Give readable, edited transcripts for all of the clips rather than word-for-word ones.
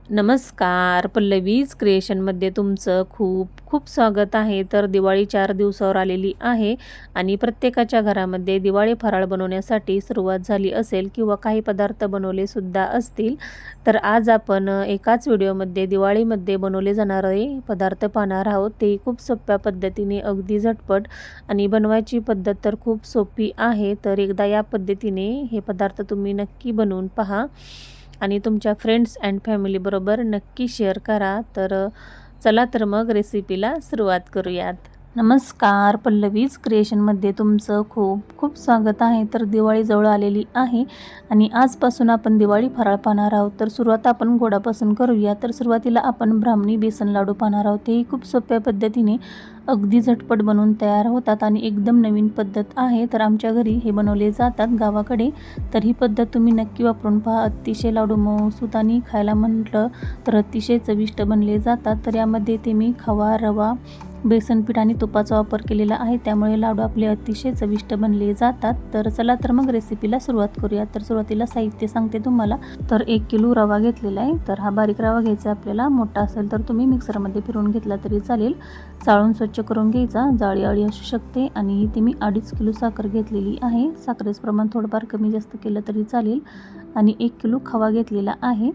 नमस्कार, पल्लवीज क्रिएशनमध्ये तुमचं खूप खूप स्वागत आहे. तर दिवाळी 4 दिवसावर आलेली आहे आणि प्रत्येकाच्या घरामध्ये दिवाळी फराळ बनवण्यासाठी सुरुवात झाली असेल किंवा काही पदार्थ बनवले सुद्धा असतील. तर आज आपण एकाच व्हिडिओमध्ये दिवाळीमध्ये बनवले जाणारे पदार्थ पाहणार आहोत. ते खूप सोप्या पद्धतीने, अगदी झटपट आणि बनवायची पद्धत तर खूप सोपी आहे. तर एकदा या पद्धतीने हे पदार्थ तुम्ही नक्की बनवून पहा आणि तुमच्या फ्रेंड्स अँड फॅमिलीबरोबर नक्की शेअर करा. तर चला तर मग रेसिपीला सुरुवात करूयात. नमस्कार, पल्लवीज क्रिएशनमध्ये तुमचं खूप खूप स्वागत आहे. तर दिवाळी जवळ आलेली आहे आणि आजपासून आपण दिवाळी फराळ पाहणार आहोत. तर सुरुवात आपण गोडापासून करूया. तर सुरुवातीला आपण ब्राह्मणी बेसन लाडू पाहणार आहोत. तेही खूप सोप्या पद्धतीने अगदी झटपट बनवून तयार होतात आणि एकदम नवीन पद्धत आहे. तर आमच्या घरी हे बनवले जातात गावाकडे. तर ही पद्धत तुम्ही नक्की वापरून पहा. अतिशय लाडू मऊसूत आणि खायला म्हटलं तर अतिशय चविष्ट बनले जातात. तर यामध्ये ते मी खवा, रवा, बेसन पीठ आणि तुपाचा वापर केलेला आहे. त्यामुळे लाडू आपले अतिशय चविष्ट बनले जातात. तर चला तर मग रेसिपीला सुरुवात करूया. तर सुरुवातीला साहित्य सांगते तुम्हाला. तर 1 किलो रवा घेतलेला आहे. तर हा बारीक रवा घ्यायचा आपल्याला. मोठा असेल तर तुम्ही मिक्सरमध्ये फिरवून घेतला तरी चालेल. चाळून स्वच्छ करून घ्यायचा. जाळी असू शकते. आणि इथे मी 2.5 किलो साखर घेतलेली आहे. साखरेचं प्रमाण थोडंफार कमी जास्त केलं तरी चालेल. आणि 1 किलो खवा घेतलेला आहे.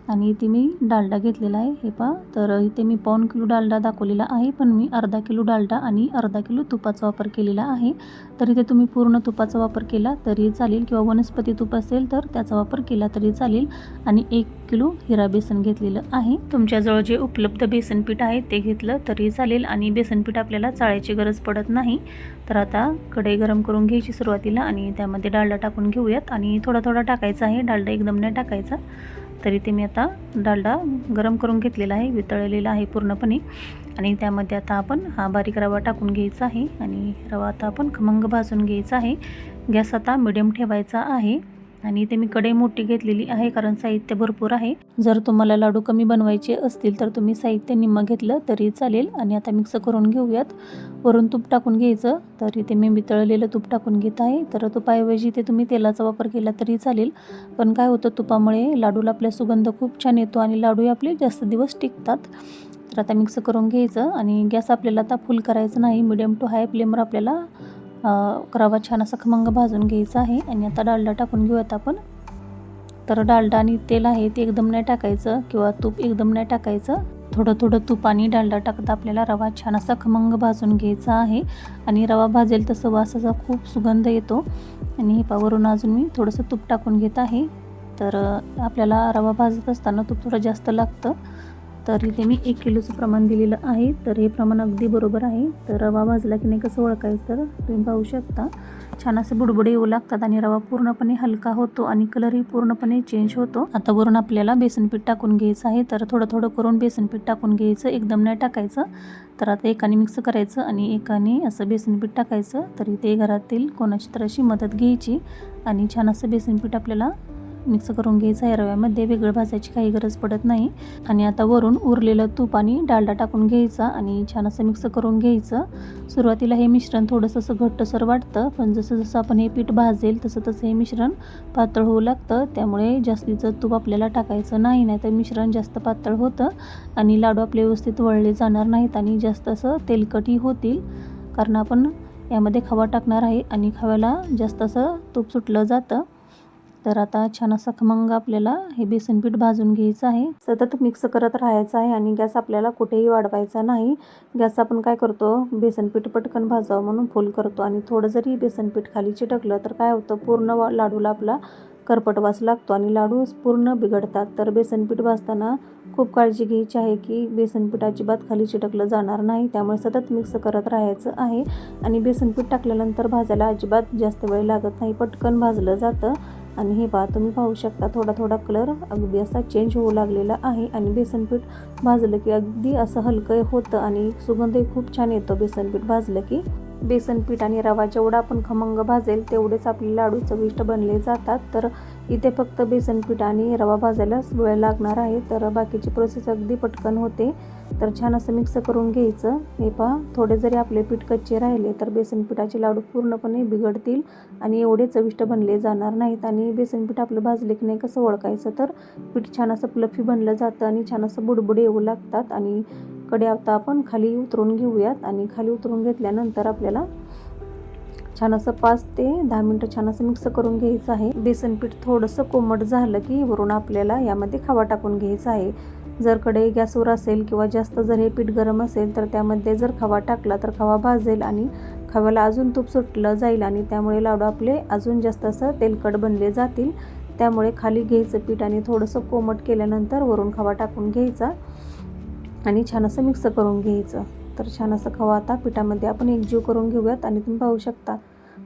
आणि इथे मी डालडा घेतलेला आहे. हे पहा, तर इथे मी 1.25 किलो डालडा दाखवलेला आहे, पण मी अर्धा किलो डालडा आणि अर्धा किलो तुपाचा वापर केलेला आहे. तर इथे तुम्ही पूर्ण तुपाचा वापर केला तरी चालेल किंवा वनस्पती तूप असेल तर त्याचा वापर केला तरी चालेल. आणि 1 किलो हिरा बेसन घेतलेलं आहे. तुमच्याजवळ जे उपलब्ध बेसन पीठ आहे ते घेतलं तरी चालेल आणि बेसन पीठ आपल्याला चाळायची गरज पडत नाही. तर आता कढई गरम करून घ्यायची सुरुवातीला आणि त्यामध्ये डालडा टाकून घेऊयात. आणि थोडा थोडा टाकायचा आहे, डालडा एकदम नाही टाकायचा. तरी ते मी आता डालडा गरम करून घेतलेला आहे, वितळलेला आहे पूर्णपणे. आणि त्यामध्ये आता आपण हा बारीक रवा टाकून घ्यायचा आहे आणि रवा आता आपण खमंग भाजून घ्यायचा आहे. गॅस आता मिडियम ठेवायचा आहे. आणि इथे मी कढई मोठी घेतलेली आहे कारण साहित्य भरपूर आहे. जर तुम्हाला लाडू कमी बनवायचे असतील तर तुम्ही साहित्य निम्मं घेतलं तरी चालेल. आणि आता मिक्स करून घेऊयात. वरून तूप टाकून घ्यायचं. तर इथे मी वितळलेलं तूप टाकून घेत आहे. तर तुपाऐवजी इथे तुम्ही तेलाचा वापर केला तरी चालेल. पण काय होतं, तुपामुळे लाडूला आपल्या सुगंध खूप छान येतो आणि लाडूही आपले जास्त दिवस टिकतात. तर आता मिक्स करून घ्यायचं आणि गॅस आपल्याला आता फुल करायचं नाही, मिडियम टू हाय फ्लेमवर आपल्याला रवा छान असा खमंग भाजून घ्यायचा आहे. आणि आता डालडा टाकून घेऊयात आपण. तर डालडा आणि तेल आहे ते एकदम नाही टाकायचं किंवा तूप एकदम नाही टाकायचं. थोडं थोडं तूप आणि डालडा टाकता आपल्याला रवा छान असा खमंग भाजून घ्यायचा आहे. आणि रवा भाजेल तसं वासाचा खूप सुगंध येतो. आणि हे पावरून अजून मी थोडंसं तूप टाकून घेत आहे. तर आपल्याला रवा भाजत असताना तूप थोडं जास्त लागतं. तर इथे मी 1 किलोचं प्रमाण दिलेलं आहे. तर हे प्रमाण अगदी बरोबर आहे. तर रवा भाजला की नाही कसं ओळखायचं, तर तुम्ही पाहू शकता छान असे बुडबुडे येऊ लागतात आणि रवा पूर्णपणे हलका होतो आणि कलरही पूर्णपणे चेंज होतो. आता वरून आपल्याला बेसनपीठ टाकून घ्यायचं आहे. तर थोडं थोडं करून बेसनपीठ टाकून घ्यायचं, एकदम नाही टाकायचं. तर आता एकाने मिक्स करायचं आणि एकाने असं बेसनपीठ टाकायचं. तर इथे घरातील कोणाची तर अशी मदत घ्यायची आणि छान असं बेसनपीठ आपल्याला मिक्स करून घ्यायचं आहे. रव्यामध्ये वेगळं भाजायची काही गरज पडत नाही. आणि आता वरून उरलेलं तूप आणि डालडा टाकून घ्यायचा आणि छान असं मिक्स करून घ्यायचं. सुरुवातीला हे मिश्रण थोडंसं असं घट्टसर वाटतं, पण जसं जसं आपण हे पीठ भाजेल तसं तसं हे मिश्रण पातळ होऊ लागतं. त्यामुळे जास्तीचं तूप आपल्याला टाकायचं नाही, नाहीतर मिश्रण जास्त पातळ होतं आणि लाडू आपले व्यवस्थित वळले जाणार नाहीत आणि जास्त असं तेलकटही होतील. कारण आपण यामध्ये खवा टाकणार आहे आणि खव्याला जास्त असं तूप सुटलं जातं. तर आता छान असं खमंग आपल्याला हे बेसनपीठ भाजून घ्यायचं आहे. सतत मिक्स करत राहायचं आहे आणि गॅस आपल्याला कुठेही वाढवायचा नाही. गॅस आपण काय करतो, बेसनपीठ पटकन भाजावं म्हणून फुल करतो आणि थोडं जरी बेसनपीठ खाली चिटकलं तर काय होतं, पूर्ण लाडूला आपला करपट वास लागतो आणि लाडू पूर्ण बिघडतात. तर बेसनपीठ भाजताना खूप काळजी घ्यायची आहे की बेसनपीठ अजिबात खाली चिटकलं जाणार नाही. त्यामुळे सतत मिक्स करत राहायचं आहे. आणि बेसनपीठ टाकल्यानंतर भाजायला अजिबात जास्त वेळ लागत नाही, पटकन भाजलं जातं. आणि हे पहा, तुम्ही पाहू शकता थोडा थोडा कलर अगदी असा चेंज होऊ लागलेला आहे. आणि बेसनपीठ भाजलं की अगदी असं हलकं होतं आणि सुगंधही खूप छान येतो बेसनपीठ भाजलं की. बेसनपीठ आणि रवा जेवढा आपण खमंग भाजेल तेवढेच आपले लाडू चविष्ट बनले जातात. तर इथे फक्त बेसन पीठ आणि रवा भाजायलाच वेळ लागणार आहे, तर बाकीची प्रोसेस अगदी पटकन होते. तर छान असं मिक्स करून घ्यायचं. हे पहा, थोडे जरी आपले पीठ कच्चे राहिले तर बेसन पिठाचे लाडू पूर्णपणे बिघडतील आणि एवढे चविष्ट बनले जाणार नाहीत. आणि बेसन पीठ आपलं भाजले की नाही कसं ओळखायचं, तर पीठ छान असं फ्लफी बनलं जातं आणि छान असं बुडबुडे येऊ लागतात. आणि कढई आता आपण खाली उतरून घेऊयात. आणि खाली उतरून घेतल्यानंतर आपल्याला छान असं 5 ते 10 मिनटं छान असं मिक्स करून घ्यायचं आहे. बेसन पीठ थोडंसं कोमट झालं की वरून आपल्याला यामध्ये खवा टाकून घ्यायचा आहे. जर कढई गॅसवर असेल किंवा जास्त जर हे पीठ गरम असेल तर त्यामध्ये जर खवा टाकला तर खवा भाजेल आणि खव्याला अजून तूप सुटलं जाईल आणि त्यामुळे लाडू आपले अजून जास्त असं तेलकट बनले जातील. त्यामुळे खाली घ्यायचं पीठ आणि थोडंसं कोमट केल्यानंतर वरून खवा टाकून घ्यायचा आणि छान असं मिक्स करून घ्यायचं. तर छान असं खवा आता पिठामध्ये आपण एकजीव करून घेऊयात. आणि तुम्ही पाहू शकता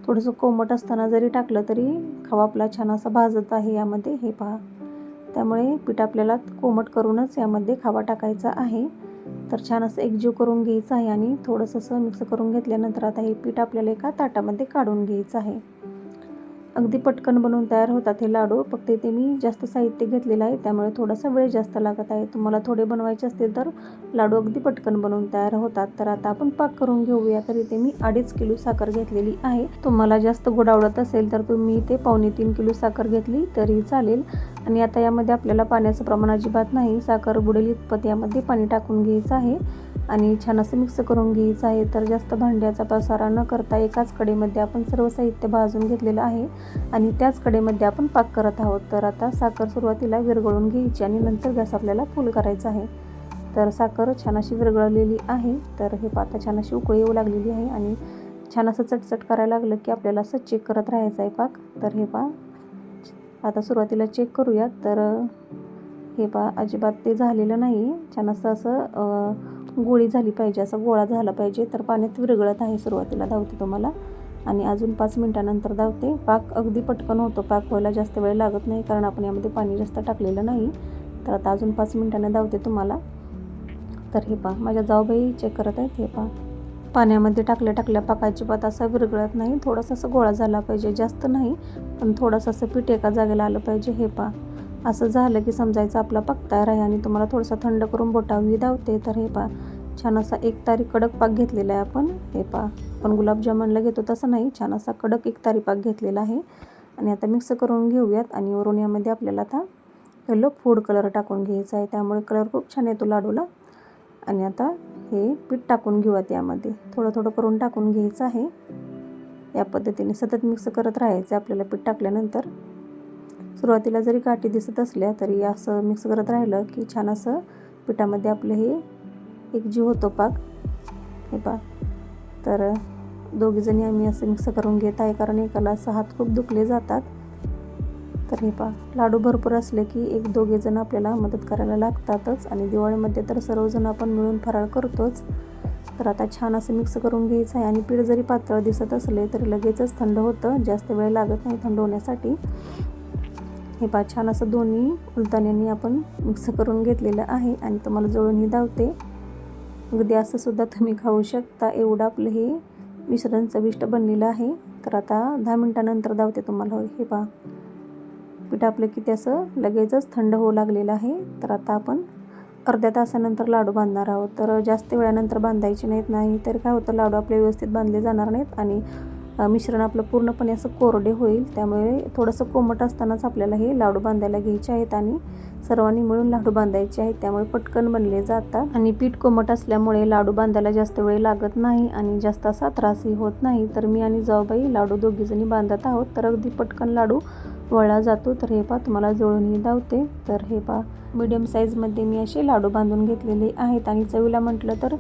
थोडंसं कोमट असताना जरी टाकलं तरी खवा आपला छान असा भाजत आहे यामध्ये. हे पहा, त्यामुळे पीठ आपल्याला कोमट करूनच यामध्ये खवा टाकायचा आहे. तर छान असं एकजीव करून घ्यायचं आहे आणि थोडंसं असं मिक्स करून घेतल्यानंतर आता हे पीठ आपल्याला एका ताटामध्ये काढून घ्यायचं आहे. अगदी पटकन बनवून तयार होतात हे लाडू. फक्त इथे मी जास्त साहित्य घेतलेलं आहे त्यामुळे थोडासा वेळ जास्त लागत आहे. तुम्हाला थोडे बनवायचे असतील तर लाडू अगदी पटकन बनवून तयार होतात. तर आता आपण पाक करून घेऊया. तर इथे मी 2.5 किलो साखर घेतलेली आहे. तुम्हाला जास्त गोड आवडत असेल तर तुम्ही इथे 2.25 किलो साखर घेतली तरी चालेल. आणि आता यामध्ये आपल्याला पाण्याचं प्रमाण अजिबात नाही, साखर बुडेल इतपत यामध्ये पाणी टाकून घ्यायचं आहे आणि छान असं मिक्स करून घ्यायचं आहे. तर जास्त भांड्याचा पसारा न करता एकाच कढईमध्ये आपण सर्व साहित्य भाजून घेतलेलं आहे आणि त्याच कढईमध्ये आपण पाक करत आहोत. तर आता साखर सुरुवातीला विरघळून घ्यायची आणि नंतर गॅस आपल्याला फुल करायचा आहे. तर साखर छान अशी विरघळलेली आहे. तर हे पाता छान अशी उकळी येऊ लागलेली आहे आणि छान असं चटचट करायला लागलं की आपल्याला असं चेक करत राहायचं आहे पाक. तर हे पहा, आता सुरुवातीला चेक करूयात. तर हे पहा, अजिबात ते झालेलं नाही. छान असं गोळी झाली पाहिजे, असं गोळा झाला पाहिजे. तर पाण्यात विरघळत आहे. सुरुवातीला धावते तुम्हाला आणि अजून 5 मिनिटानंतर धावते. पाक अगदी पटकन होतो. पाक व्हायला जास्त वेळ लागत नाही कारण आपण यामध्ये पाणी जास्त टाकलेलं नाही. तर आता अजून 5 मिनिटांनी धावते तुम्हाला. तर हे पहा, माझ्या जाऊबाई चेक करत आहेत. हे पहा, पाण्यामध्ये टाकल्या पाकाची पात असा विरघळत नाही. थोडासा असं गोळा झाला पाहिजे, जास्त नाही पण थोडंसं असं पीठ एका जागेला आलं पाहिजे. हे पहा, असं झालं की समजायचं आपला पाक तयार आहे. आणि तुम्हाला थोडंसं थंड करून बोटावली धावते. तर हे पहा, छान असा एकतारी कडक पाक घेतलेला आहे आपण. हे पहा, आपण गुलाबजामुनला घेतो तसं नाही, छान असा कडक एकतारी पाक घेतलेला आहे. आणि आता मिक्स करून घेऊयात. आणि वरून यामध्ये आपल्याला आता येलो फूड कलर टाकून घ्यायचा आहे, त्यामुळे कलर खूप छान येतो लाडूला. आणि आता हे पीठ टाकून घेऊयात यामध्ये. थोडं थोडं करून टाकून घ्यायचं आहे. या पद्धतीने सतत मिक्स करत राहायचं आपल्याला. पीठ टाकल्यानंतर सुरुवातीला जरी गाठी दिसत असल्या तरी असं मिक्स करत राहिलं की छान असं पिठामध्ये आपलं हे एकजीव होतो पाक. हे पहा, तर दोघीजणी आम्ही असं मिक्स करून घेत आहे कारण एकाला असं हात खूप दुखले जातात. तर हे पहा, लाडू भरपूर असले की 1-2 जण आपल्याला मदत करायला लागतातच. आणि दिवाळीमध्ये तर सर्वजण आपण मिळून फराळ करतोच. तर आता छान असं मिक्स करून घ्यायचं आहे. आणि पीठ जरी पातळ दिसत असले तरी लगेचच थंड होतं, जास्त वेळ लागत नाही थंड होण्यासाठी. हे पहा, छान असं दोन्ही उलतान्यांनी आपण मिक्स करून घेतलेलं आहे. आणि तुम्हाला जवळूनही धावते. अगदी असं सुद्धा तुम्ही खाऊ शकता, एवढं आपलं हे मिश्रण चविष्ट बनलेलं आहे. तर आता 10 मिनिटानंतर धावते तुम्हाला. हे पहा, पीठ आपलं किती असं लगेचच थंड होऊ लागलेलं आहे. तर आता आपण अर्ध्या तासानंतर लाडू बांधणार आहोत. तर जास्त वेळानंतर बांधायचे नाही तर काय होतं, लाडू आपले व्यवस्थित बांधले जाणार नाहीत आणि मिश्रण आपलं पूर्णपणे असं कोरडे होईल. त्यामुळे थोडंसं कोमट असतानाच आपल्याला हे लाडू बांधायला घ्यायचे आहेत आणि सर्वांनी मिळून लाडू बांधायचे आहेत. त्यामुळे पटकन बनले जातात आणि पीठ कोमट असल्यामुळे लाडू बांधायला जास्त वेळ लागत नाही आणि जास्त असा त्रासही होत नाही. तर मी आणि जाऊबाई लाडू दोघीजणी बांधत आहोत. तर अगदी पटकन लाडू वळला जातो. तर हे पहा, तुम्हाला जवळूनही धावते. तर हे पहा, मीडियम साईजमध्ये मी असे लाडू बांधून घेतलेले आहेत. आणि चवीला म्हटलं तर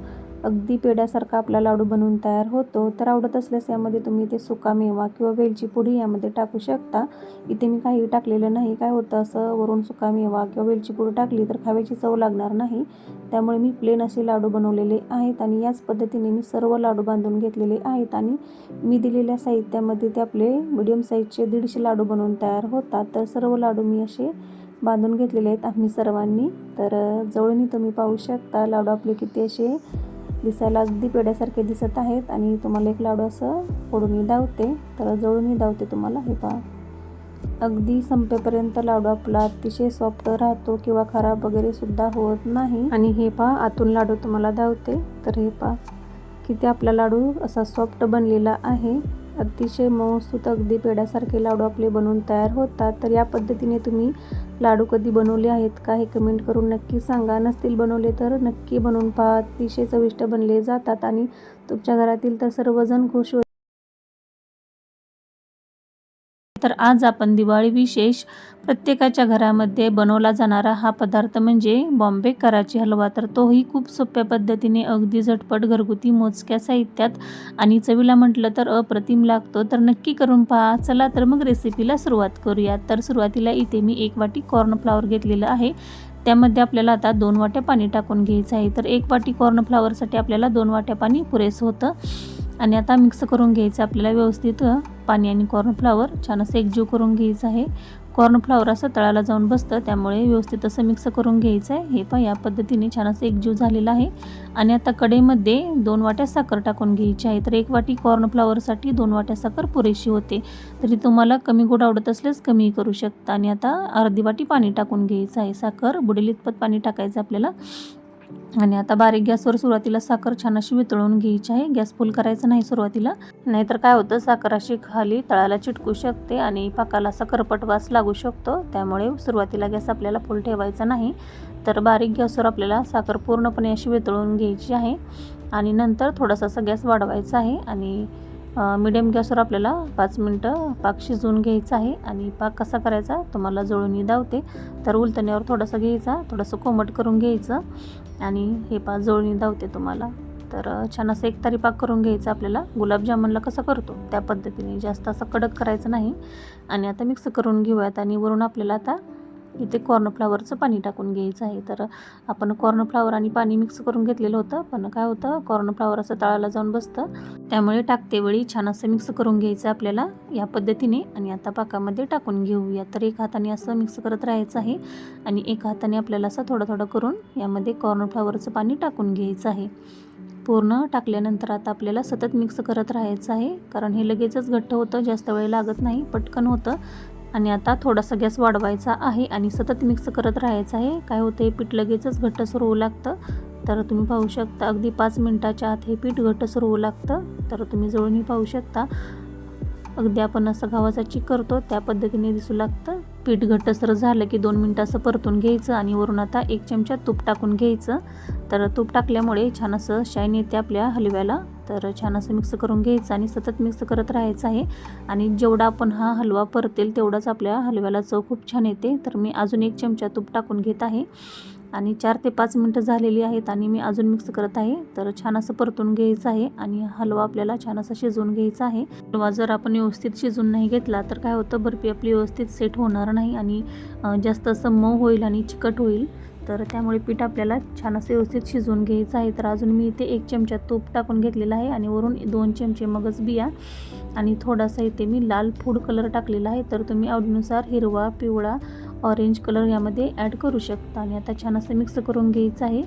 अगदी पेढ्यासारखा आपला लाडू बनवून तयार होतो. तर आवडत असल्यास यामध्ये तुम्ही ते सुका मेवा किंवा वेलची पुडी यामध्ये टाकू शकता. इथे मी काही टाकलेलं नाही. काय होतं, असं वरून सुका मेवा किंवा वेलची पुडी टाकली तर खाव्याची चव लागणार नाही. त्यामुळे मी प्लेन असे लाडू बनवलेले आहेत. आणि याच पद्धतीने मी सर्व लाडू बांधून घेतलेले आहेत. आणि मी दिलेल्या साहित्यामध्ये ते आपले मीडियम साईजचे 150 लाडू बनवून तयार होतात. तर सर्व लाडू मी असे बांधून घेतलेले आहेत आम्ही सर्वांनी. तर जवळूनही तुम्ही पाहू शकता लाडू आपले किती असे दिसायला अगदी पेढ्यासारखे दिसत आहेत. आणि तुम्हाला एक लाडू असं फोडूनही धावते. तर जवळूनही धावते तुम्हाला. हे पहा, अगदी संपेपर्यंत लाडू आपला अतिशय सॉफ्ट राहतो किंवा खराब वगैरे सुद्धा होत नाही। आणि हे पहा, आतून लाडू तुम्हाला दावते तर हे पहा किती आपला लाडू असा सॉफ्ट बनलेला आहे। अतिशय मऊसूत अगदी पेड्यासारखे लाडू आपले बनवून तयार होतात। तर या पद्धतीने तुम्ही लाडू कधी बनवले आहेत का हे कमेंट करून नक्की सांगा। नसतील बनवले तर नक्की बनवून पहा, अतिशय चविष्ट बनले जातात आणि तुमच्या घरातील तर सर्वजण खुश होतात। तर आज आपण दिवाळी विशेष प्रत्येकाच्या घरामध्ये बनवला जाणारा हा पदार्थ म्हणजे बॉम्बे कराची हलवा। तर तोही खूप सोप्या पद्धतीने अगदी झटपट घरगुती मोजक्या साहित्यात आणि चवीला म्हटलं तर अप्रतिम लागतो। तर नक्की करून पहा। चला तर मग रेसिपीला सुरुवात करूया। तर सुरुवातीला इथे मी 1 वाटी कॉर्नफ्लॉवर घेतलेलं आहे। त्यामध्ये आपल्याला आता 2 वाट्या पाणी टाकून घ्यायचं आहे। तर 1 वाटी कॉर्नफ्लॉवरसाठी आपल्याला 2 वाट्या पाणी पुरेसं होतं। आणि आता मिक्स करून घ्यायचं आपल्याला व्यवस्थित पाणी आणि कॉर्नफ्लॉवर छान असं एकजीव करून घ्यायचं आहे। कॉर्नफ्लॉवर असं तळाला जाऊन बसतं, त्यामुळे व्यवस्थित असं मिक्स करून घ्यायचं आहे। हे पहा, या पद्धतीने छान असं एकजीव झालेलं आहे। आणि आता कढईमध्ये 2 वाट्या साखर टाकून घ्यायची आहे। तर 1 वाटी कॉर्नफ्लॉवरसाठी 2 वाट्या साखर पुरेशी होते। तरी तुम्हाला कमी गोड आवडत असल्यास कमी करू शकता। आणि आता अर्धी वाटी पाणी टाकून घ्यायचं आहे। साखर बुडेल इतपत पाणी टाकायचं आपल्याला। आणि आता बारीक गॅसवर सुरुवातीला साखर छान अशी वितळून घ्यायची आहे। गॅस फुल करायचं नाही सुरुवातीला, नाहीतर काय होतं साखर अशी खाली तळाला चिटकू शकते आणि पाकाला असा करपट वास लागू शकतो। त्यामुळे सुरुवातीला गॅस आपल्याला फुल ठेवायचा नाही। तर बारीक गॅसवर आपल्याला साखर पूर्णपणे अशी वितळून घ्यायची आहे आणि नंतर थोडासा असा गॅस वाढवायचा आहे आणि मीडियम गॅसवर आपल्याला 5 मिनटं पाक शिजवून घ्यायचा आहे। आणि पाक कसा करायचा तुम्हाला जळून दावते। तर उलटण्यावर थोडासा घ्यायचा, थोडंसं कोमट करून घ्यायचं आणि हे पाक जळून दावते तुम्हाला। तर छान असं एकतारी पाक करून घ्यायचं आपल्याला, गुलाबजामुनला कसं करतो त्या पद्धतीने, जास्त असं कडक करायचं नाही। आणि आता मिक्स करून घेऊयात आणि वरून आपल्याला आता इथे कॉर्नफ्लॉवरचं पाणी टाकून घ्यायचं आहे। तर आपण कॉर्नफ्लॉवर आणि पाणी मिक्स करून घेतलेलं होतं, पण काय होतं कॉर्नफ्लॉवर असं तळाला जाऊन बसतं, त्यामुळे टाकतेवेळी छान असं मिक्स करून घ्यायचं आपल्याला या पद्धतीने। आणि आता पाकामध्ये टाकून घेऊया। तर एक हाताने असं मिक्स करत राहायचं आहे आणि एक हाताने आपल्याला असं थोडं थोडं करून यामध्ये कॉर्नफ्लॉवरचं पाणी टाकून घ्यायचं आहे। पूर्ण टाकल्यानंतर आता आपल्याला सतत मिक्स करत राहायचं आहे, कारण हे लगेचच घट्ट होतं, जास्त वेळ लागत नाही, पटकन होतं। आणि आता थोडासा गॅस वाढवायचा आहे आणि सतत मिक्स करत राहायचं आहे। काय होतं, हे पीठ लगेचच घट्टसर होऊ लागतं। तर तुम्ही पाहू शकता अगदी 5 मिनिटाच्या आत हे पीठ घट्टसर होऊ लागतं। तर तुम्ही जवळूनही पाहू शकता, अगदी आपण असं गव्हाचा चिक करतो त्या पद्धतीने दिसू लागतं। पीठ घट्टसर झालं की 2 मिनिटं असं परतून घ्यायचं आणि वरून आता 1 चमचा तूप टाकून घ्यायचं। तर तूप टाकल्यामुळे छान असं शाईन येते आपल्या हलव्याला। तर छान असं मिक्स करून घ्यायचं आणि सतत मिक्स करत राहायचं आहे। आणि जेवढा आपण हा हलवा परतेल तेवढाच आपल्या हलव्याला चव खूप छान येते। तर मी अजून 1 चमचा तूप टाकून घेत आहे आणि 4 ते 5 मिनिटं झालेली आहेत आणि मी अजून मिक्स करत आहे। तर छान असं परतून घ्यायचं आहे आणि हलवा आपल्याला छान असा शिजवून घ्यायचा आहे। हलवा जर आपण व्यवस्थित शिजवून नाही घेतला तर काय होतं, बर्फी आपली व्यवस्थित सेट होणार नाही आणि जास्त असं मऊ होईल आणि चिकट होईल। तर त्यामुळे पीठ आपल्याला छान असं व्यवस्थित शिजवून घ्यायचं आहे। तर अजून मी इथे 1 चमचा तूप टाकून घेतलेला आहे आणि वरून 2 चमचे मगज बिया आणि थोडासा इथे मी लाल फूड कलर टाकलेला आहे। तर तुम्ही आवडीनुसार हिरवा, पिवळा, ऑरेंज कलर यामध्ये ॲड करू शकता। आणि आता छान असं मिक्स करून घ्यायचं आहे।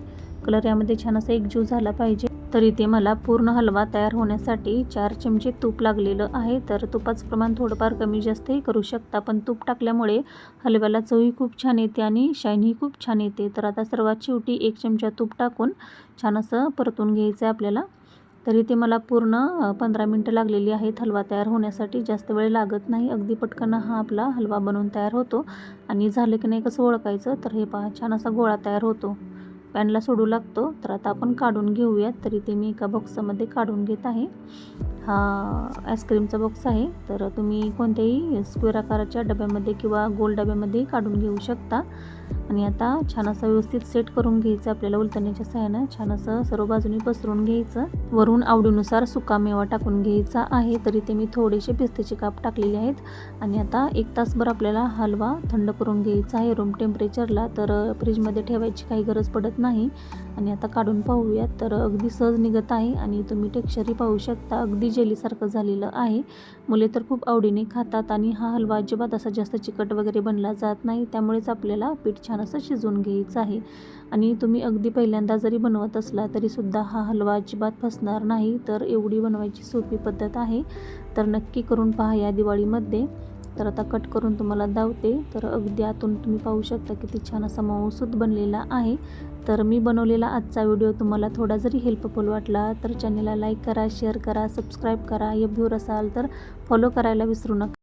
कलर यामध्ये छान असं एकजीव झाला पाहिजे। तर इथे मला पूर्ण हलवा तयार होण्यासाठी 4 चमचे तूप लागलेलं आहे। तर तुपाचं प्रमाण थोडंफार कमी जास्तही करू शकता, पण तूप टाकल्यामुळे हलव्याला चवही खूप छान येते आणि शाईनही खूप छान येते। तर आता सर्वात शेवटी 1 चमचा तूप टाकून छान असं परतून घ्यायचं आहे आपल्याला। तर इथे मला पूर्ण 15 मिनिटं लागलेली आहेत हलवा तयार होण्यासाठी, जास्त वेळ लागत नाही, अगदी पटकन हा आपला हलवा बनवून तयार होतो। आणि झालं की नाही कसं ओळखायचं, तर हे पहा छान असा गोळा तयार होतो, पॅनला सोडू लागतो। तर आता आपण काढून घेऊयात। तर इथे मी एका बॉक्समध्ये काढून घेत आहे। हा आईस्क्रीमचा बॉक्स आहे, तर तुम्ही कोणत्याही स्क्वेअर आकाराच्या डब्यामध्ये किंवा गोल डब्यामध्ये काढून घेऊ शकता। आणि आता छान असं व्यवस्थित सेट करून घ्यायचं आपल्याला, उलटण्याच्या सहाय्यानं छान असं सर्व बाजूनी पसरून घ्यायचं। वरून आवडीनुसार सुका मेवा टाकून घ्यायचा आहे। तर इथे मी थोडेसे पिस्त्याचे काप टाकलेले आहेत। आणि आता 1 तासभर आपल्याला हलवा थंड करून घ्यायचा आहे रूम टेम्परेचरला। तर फ्रीजमध्ये ठेवायची काही गरज पडत नाही। आणि आता काढून पाहूयात, तर अगदी सहज निघत आहे आणि तुम्ही टेक्स्चरही पाहू शकता, अगदी जेलीसारखं झालेलं आहे। मुले तर खूप आवडीने खातात आणि हा हलवा अजिबात असा जास्त चिकट वगैरे बनला जात नाही, त्यामुळेच आपल्याला पीठ छान असं शिजवून घ्यायचं आहे। आणि तुम्ही अगदी पहिल्यांदा जरी बनवत असला तरीसुद्धा हा हलवा अजिबात फसणार नाही। तर एवढी बनवायची सोपी पद्धत आहे, तर नक्की करून पहा या दिवाळीमध्ये। तर आता कट करून तुम्हाला दावते. तर अगदी आतून तुम्ही पाहू शकता किती छान असा मऊसूत बनलेला आहे. तर मी बनवलेला आजचा व्हिडिओ तुम्हाला थोडा जरी हेल्पफुल वाटला तर चॅनलला लाईक करा, शेअर करा, सबस्क्राईब करा. व्ह्यूअर असाल तर फॉलो करायला विसरू नका.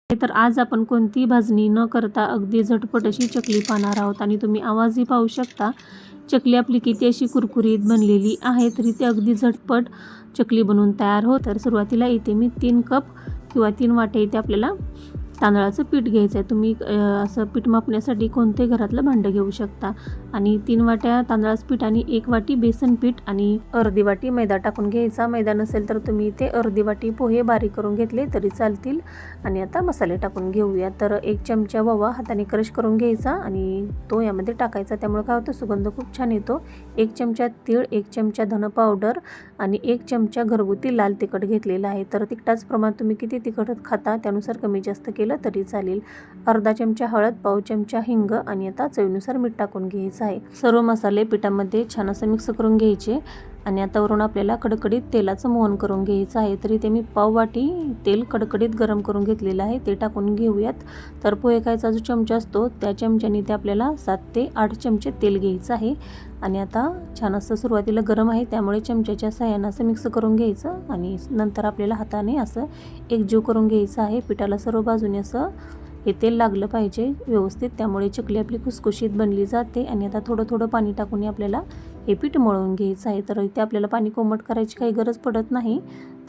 तर आज आपण कोणतीही भाजणी न करता अगदी झटपट अशी चकली पाहणार आहोत आणि तुम्ही आवाजही पाहू शकता. चकली आपली किती अशी कुरकुरीत बनलेली आहे, तरी ती अगदी झटपट चकली बनवून तयार होत. तर सुरुवातीला इथे मी 3 कप किंवा 3 वाटे इथे आपल्याला तांदळाचं पीठ घ्यायचं आहे. तुम्ही असं पीठ मापण्यासाठी कोणते घरातलं भांडं घेऊ शकता. आणि 3 वाट्या तांदळाचं पीठ आणि 1 वाटी बेसन पीठ आणि अर्धी वाटी मैदा टाकून घ्यायचा. मैदा नसेल तर तुम्ही इथे अर्धी वाटी पोहे बारीक करून घेतले तरी चालतील. आणि आता मसाले टाकून घेऊया. तर 1 चमचा ओवा हाताने क्रश करून घ्यायचा आणि तो यामध्ये टाकायचा. त्यामुळे काय होतं, सुगंध खूप छान येतो. 1 चमचा तीळ, 1 चमचा धन पावडर आणि 1 चमचा घरगुती लाल तिखट घेतलेला आहे. तर तिखटाचं प्रमाण तुम्ही किती तिखट खाता त्यानुसार कमी जास्त केलं तरी चालेल. अर्धा चमचा हळद, पाव चमचा हिंग आणि आता चवीनुसार मीठ टाकून घ्यायचं आहे. सर्व मसाले पिठामध्ये छान असं मिक्स करून घ्यायचे. आणि आता वरून आपल्याला कडकडीत तेलाचं मोहन करून घ्यायचं आहे. तरी ते मी पाव वाटी तेल कडकडीत गरम करून घेतलेलं आहे, ते टाकून घेऊयात. तर पोहे खायचा जो चमचा असतो त्या चमच्याने ते आपल्याला 7 ते 8 चमचे तेल घ्यायचं आहे. आणि आता छान असं सुरुवातीला गरम आहे त्यामुळे चमच्याच्या साहाय्यानं असं मिक्स करून घ्यायचं आणि नंतर आपल्याला हाताने असं एकजीव करून घ्यायचं आहे. पिठाला सर्व बाजूने असं हे तेल लागलं पाहिजे व्यवस्थित, त्यामुळे चकली आपली खुसखुशीत बनली जाते. आणि आता थोडं थोडं पाणी टाकून आपल्याला हे पीठ मळून घ्यायचं आहे. तर इथे आपल्याला पाणी कोमट करायची काही गरज पडत नाही.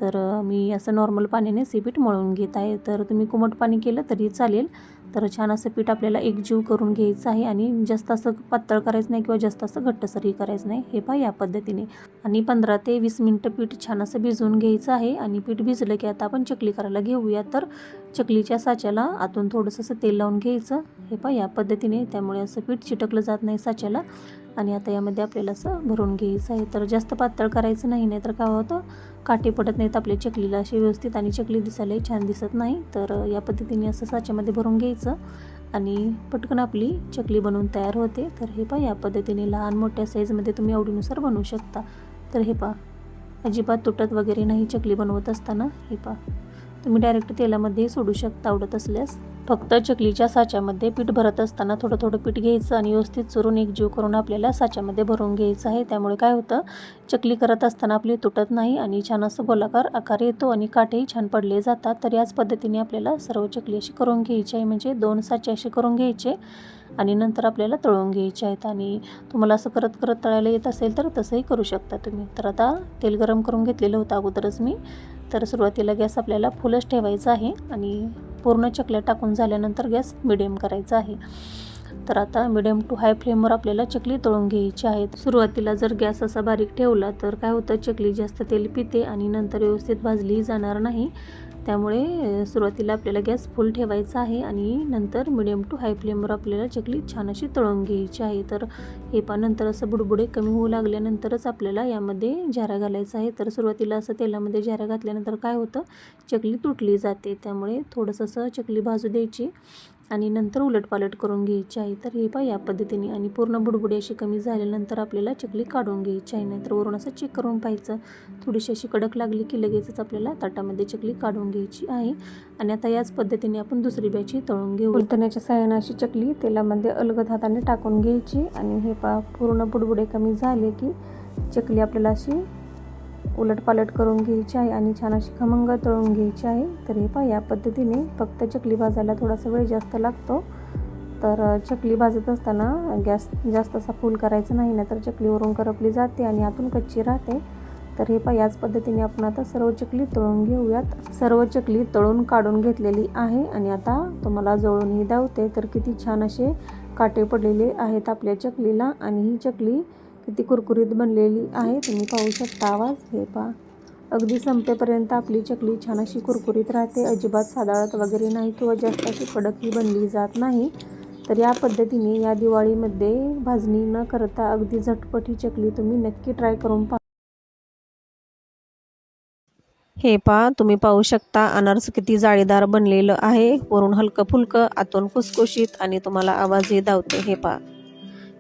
तर मी असं नॉर्मल पाण्यानेच हे पीठ मळून घेत आहे. तर तुम्ही कोमट पाणी केलं तरी चालेल. तर छान असं पीठ आपल्याला एकजीव करून घ्यायचं आहे आणि जास्त असं पातळ करायचं नाही किंवा जास्त असं घट्टसरही करायचं नाही. हे पहा या पद्धतीने. आणि 15 ते 20 मिनटं पीठ छान असं भिजवून घ्यायचं आहे. आणि पीठ भिजलं की आता आपण चकली करायला घेऊया. तर चकलीच्या साच्याला आतून थोडंसं असं तेल लावून घ्यायचं. हे पहा या पद्धतीने, त्यामुळे असं पीठ चिटकलं जात नाही साच्याला. आणि आता यामध्ये आपल्याला असं भरून घ्यायचं आहे. तर जास्त पातळ करायचं नाही, नाहीतर काय होतं, काटे पडत नाहीत आपल्या चकलीला अशी व्यवस्थित आणि चकली दिसायलाही छान दिसत नाही. तर या पद्धतीने असं साच्यामध्ये भरून घ्यायचं आणि पटकन आपली चकली बनवून तयार होते. तर हे पहा या पद्धतीने लहान मोठ्या साईजमध्ये तुम्ही आवडीनुसार बनवू शकता. तर हे पहा अजिबात तुटत वगैरे नाही चकली बनवत असताना. हे पहा तुम्ही डायरेक्ट तेलामध्ये सोडू शकता आवडत असल्यास. फक्त चकलीच्या साच्यामध्ये पीठ भरत असताना थोडं थोडं पीठ घ्यायचं आणि व्यवस्थित चुरून एकजीव करून आपल्याला साच्यामध्ये भरून घ्यायचं आहे. त्यामुळे काय होतं, चकली करत असताना आपली तुटत नाही आणि छान असं गोलाकार आकार येतो आणि काठेही छान पडले जातात. तर याच पद्धतीने आपल्याला सर्व चकली अशी करून घ्यायची आहे. म्हणजे 2 साचे असे करून घ्यायचे आणि नंतर आपल्याला तळून घ्यायचे आहेत. आणि तुम्हाला असं करत करत तळायला येत असेल तर तसंही करू शकता तुम्ही. तर आता तेल गरम करून घेतलेलं होतं अगोदरच मी. तर सुरुवातीला गॅस आपल्याला फुलच ठेवायचा आहे आणि पूर्ण चकल्या टाकून झाल्यानंतर गॅस मिडियम करायचा आहे. तर आता मिडियम टू हाय फ्लेमवर आपल्याला चकली तळून घ्यायची आहे. सुरुवातीला जर गॅस असा बारीक ठेवला तर काय होतं, चकली जास्त तेल पिते आणि नंतर व्यवस्थित भाजली जाणार नाही. त्यामुळे सुरुवातीला आपल्याला गॅस फुल ठेवायचा आहे आणि नंतर मिडियम टू हाय फ्लेमवर आपल्याला चकली छान अशी तळून घ्यायची आहे. तर हे पहा नंतर असं बुडबुडे कमी होऊ लागल्यानंतरच आपल्याला यामध्ये झारा घालायचा आहे. तर सुरुवातीला असं तेलामध्ये झारा घातल्यानंतर काय होतं, चकली तुटली जाते. त्यामुळे थोडंसं असं चकली भाजू द्यायची आणि नंतर उलटपालट करून घ्यायची आहे. तर हे पहा या पद्धतीने. आणि पूर्ण बुडबुडी अशी कमी झाल्यानंतर आपल्याला चकली काढून घ्यायची आहे. नाहीतर वरून असं चेक करून पाहायचं, थोडीशी अशी कडक लागली की लगेचच आपल्याला ताटामध्ये चकली काढून घ्यायची आहे. आणि आता याच पद्धतीने आपण दुसरी बॅची तळून घेऊ. उलटण्याच्या साहाय्याने अशी चकली तेलामध्ये अलगद हाताने टाकून घ्यायची. आणि हे पहा पूर्ण बुडबुडे कमी झाले की चकली आपल्याला अशी उलटपालट करून घ्यायची आहे आणि छान अशी खमंग तळून घ्यायची आहे. तर हे पहा या पद्धतीने. फक्त चकली भाजायला थोडासा वेळ जास्त लागतो. तर चकली भाजत असताना गॅस जास्त असा फुल करायचा नाही, नाहीतर चकलीवरून करपली जाते आणि आतून कच्ची राहते. तर हे पहा याच पद्धतीने आपण आता सर्व चकली तळून घेऊयात. सर्व चकली तळून काढून घेतलेली आहे आणि आता तुम्हाला जवळूनही दावते. तर किती छान असे काटे पडलेले आहेत आपल्या चकलीला आणि ही चकली किती कुरकुरीत बनलेली आहे, तुम्ही पाहू शकता आवाज. हे पहा अगदी संपेपर्यंत आपली चकली छान अशी कुरकुरीत राहते, अजिबात साधाळत वगैरे नाही किंवा जास्त अशी कडकही बनली जात नाही. तर या पद्धतीने या दिवाळीमध्ये भाजणी न करता अगदी झटपट ही चकली तुम्ही नक्की ट्राय करून पहा. हे पहा तुम्ही पाहू शकता अनारस किती जाळीदार बनलेलं आहे, वरून हलकं फुलकं, आतून खुसखुशीत आणि तुम्हाला आवाजही दावते. हे पहा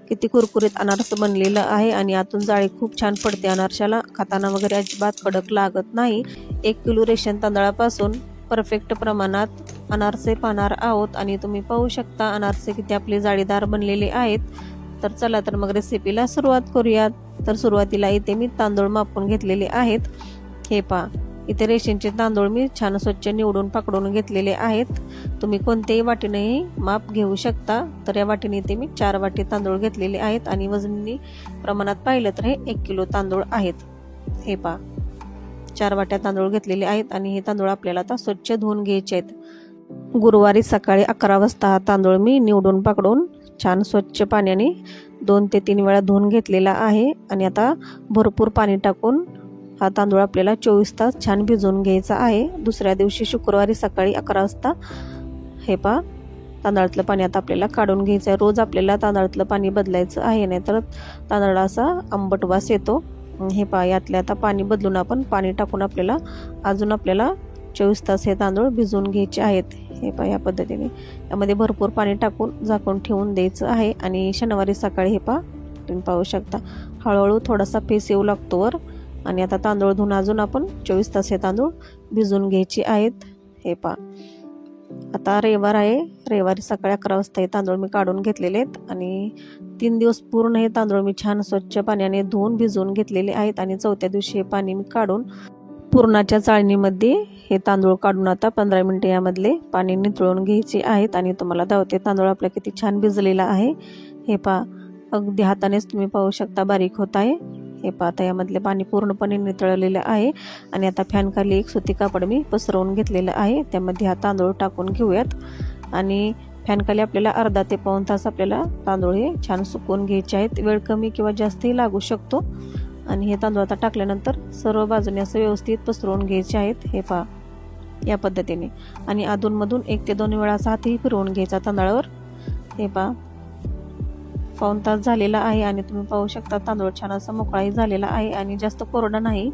किती कुरकुरीत अनारस बनलेलं आहे आणि आतून जाळी खूप छान पडते. अनारशाला खाताना वगैरे अजिबात कडक लागत नाही. 1 किलो रेशन तांदळापासून परफेक्ट प्रमाणात अनारसे पाहणार आहोत आणि तुम्ही पाहू शकता अनारसे किती आपले जाळीदार बनलेले आहेत. तर चला तर मग रेसिपीला सुरुवात करूयात. तर सुरुवातीला इथे मी तांदूळ मापून घेतलेले आहेत. हे पहा, इथे रेशनचे तांदूळ मी छान स्वच्छ निवडून पकडून घेतलेले आहेत. तुम्ही कोणत्याही वाटीनेही माप घेऊ शकता. तर या वाटीने इथे मी 4 वाटी तांदूळ घेतलेले आहेत आणि वजनी प्रमाणात पाहिलं तर हे 1 किलो तांदूळ आहेत. हे पहा, 4 वाट्या तांदूळ घेतलेले आहेत आणि हे तांदूळ आपल्याला आता स्वच्छ धुवून घ्यायचे आहेत. गुरुवारी सकाळी 11 वाजता हा तांदूळ मी निवडून पकडून छान स्वच्छ पाण्याने 2 ते 3 वेळा धुवून घेतलेला आहे आणि आता भरपूर पाणी टाकून हा तांदूळ आपल्याला 24 तास छान भिजवून घ्यायचा आहे. दुसऱ्या दिवशी शुक्रवारी सकाळी 11 वाजता हे पहा, तांदळातलं पाणी आता आपल्याला काढून घ्यायचं आहे. रोज आपल्याला तांदळातलं पाणी बदलायचं आहे, नाहीतर तांदळाला असा आंबट वास येतो. हे पहा, यातले आता पाणी बदलून आपण पाणी टाकून आपल्याला 24 तास हे तांदूळ भिजवून घ्यायचे आहेत. हे पहा, या पद्धतीने यामध्ये भरपूर पाणी टाकून झाकून ठेवून द्यायचं आहे. आणि शनिवारी सकाळी हे पहा, तुम्ही पाहू शकता हळूहळू थोडासा फेस येऊ लागतो वर. आणि आता तांदूळ धुवून अजून आपण 24 तास हे तांदूळ भिजवून घ्यायचे आहेत. हे पहा, आता रविवार आहे. रविवारी सकाळी 11 वाजता हे तांदूळ मी काढून घेतलेले आहेत आणि 3 दिवस पूर्ण हे तांदूळ मी छान स्वच्छ पाण्याने धुवून भिजवून घेतलेले आहेत. आणि चौथ्या दिवशी हे पाणी मी काढून पुरणाच्या चाळणीमध्ये हे तांदूळ काढून आता 15 मिनिटे यामधले पाणी निथळून घ्यायचे आहेत. आणि तुम्हाला दावते तांदूळ आपला किती छान भिजलेला आहे. हे पहा, अगदी हातानेच तुम्ही पाहू शकता बारीक होत आहे. हे पहा, आता यामधले पाणी पूर्णपणे निथळलेलं आहे. आणि आता फॅन खाली एक सुती कापड मी पसरवून घेतलेलं आहे. त्यामध्ये हा तांदूळ टाकून घेऊयात. आणि फॅन खाली आपल्याला अर्धा ते पाऊण तास आपल्याला तांदूळ हे छान सुकवून घ्यायचे आहेत. वेळ कमी किंवा जास्तही लागू शकतो. आणि हे तांदूळ आता टाकल्यानंतर सर्व बाजूने असं व्यवस्थित पसरवून घ्यायचे आहेत. हे पहा, या पद्धतीने. आणि अधूनमधून 1 ते 2 वेळा असा हातही फिरवून घ्यायचा तांदळावर. हे पहा, पाऊण तास झालेला आहे आणि तुम्ही पाहू शकता तांदूळ छान असा मोकळाही झालेला आहे आणि जास्त कोरडा नाही.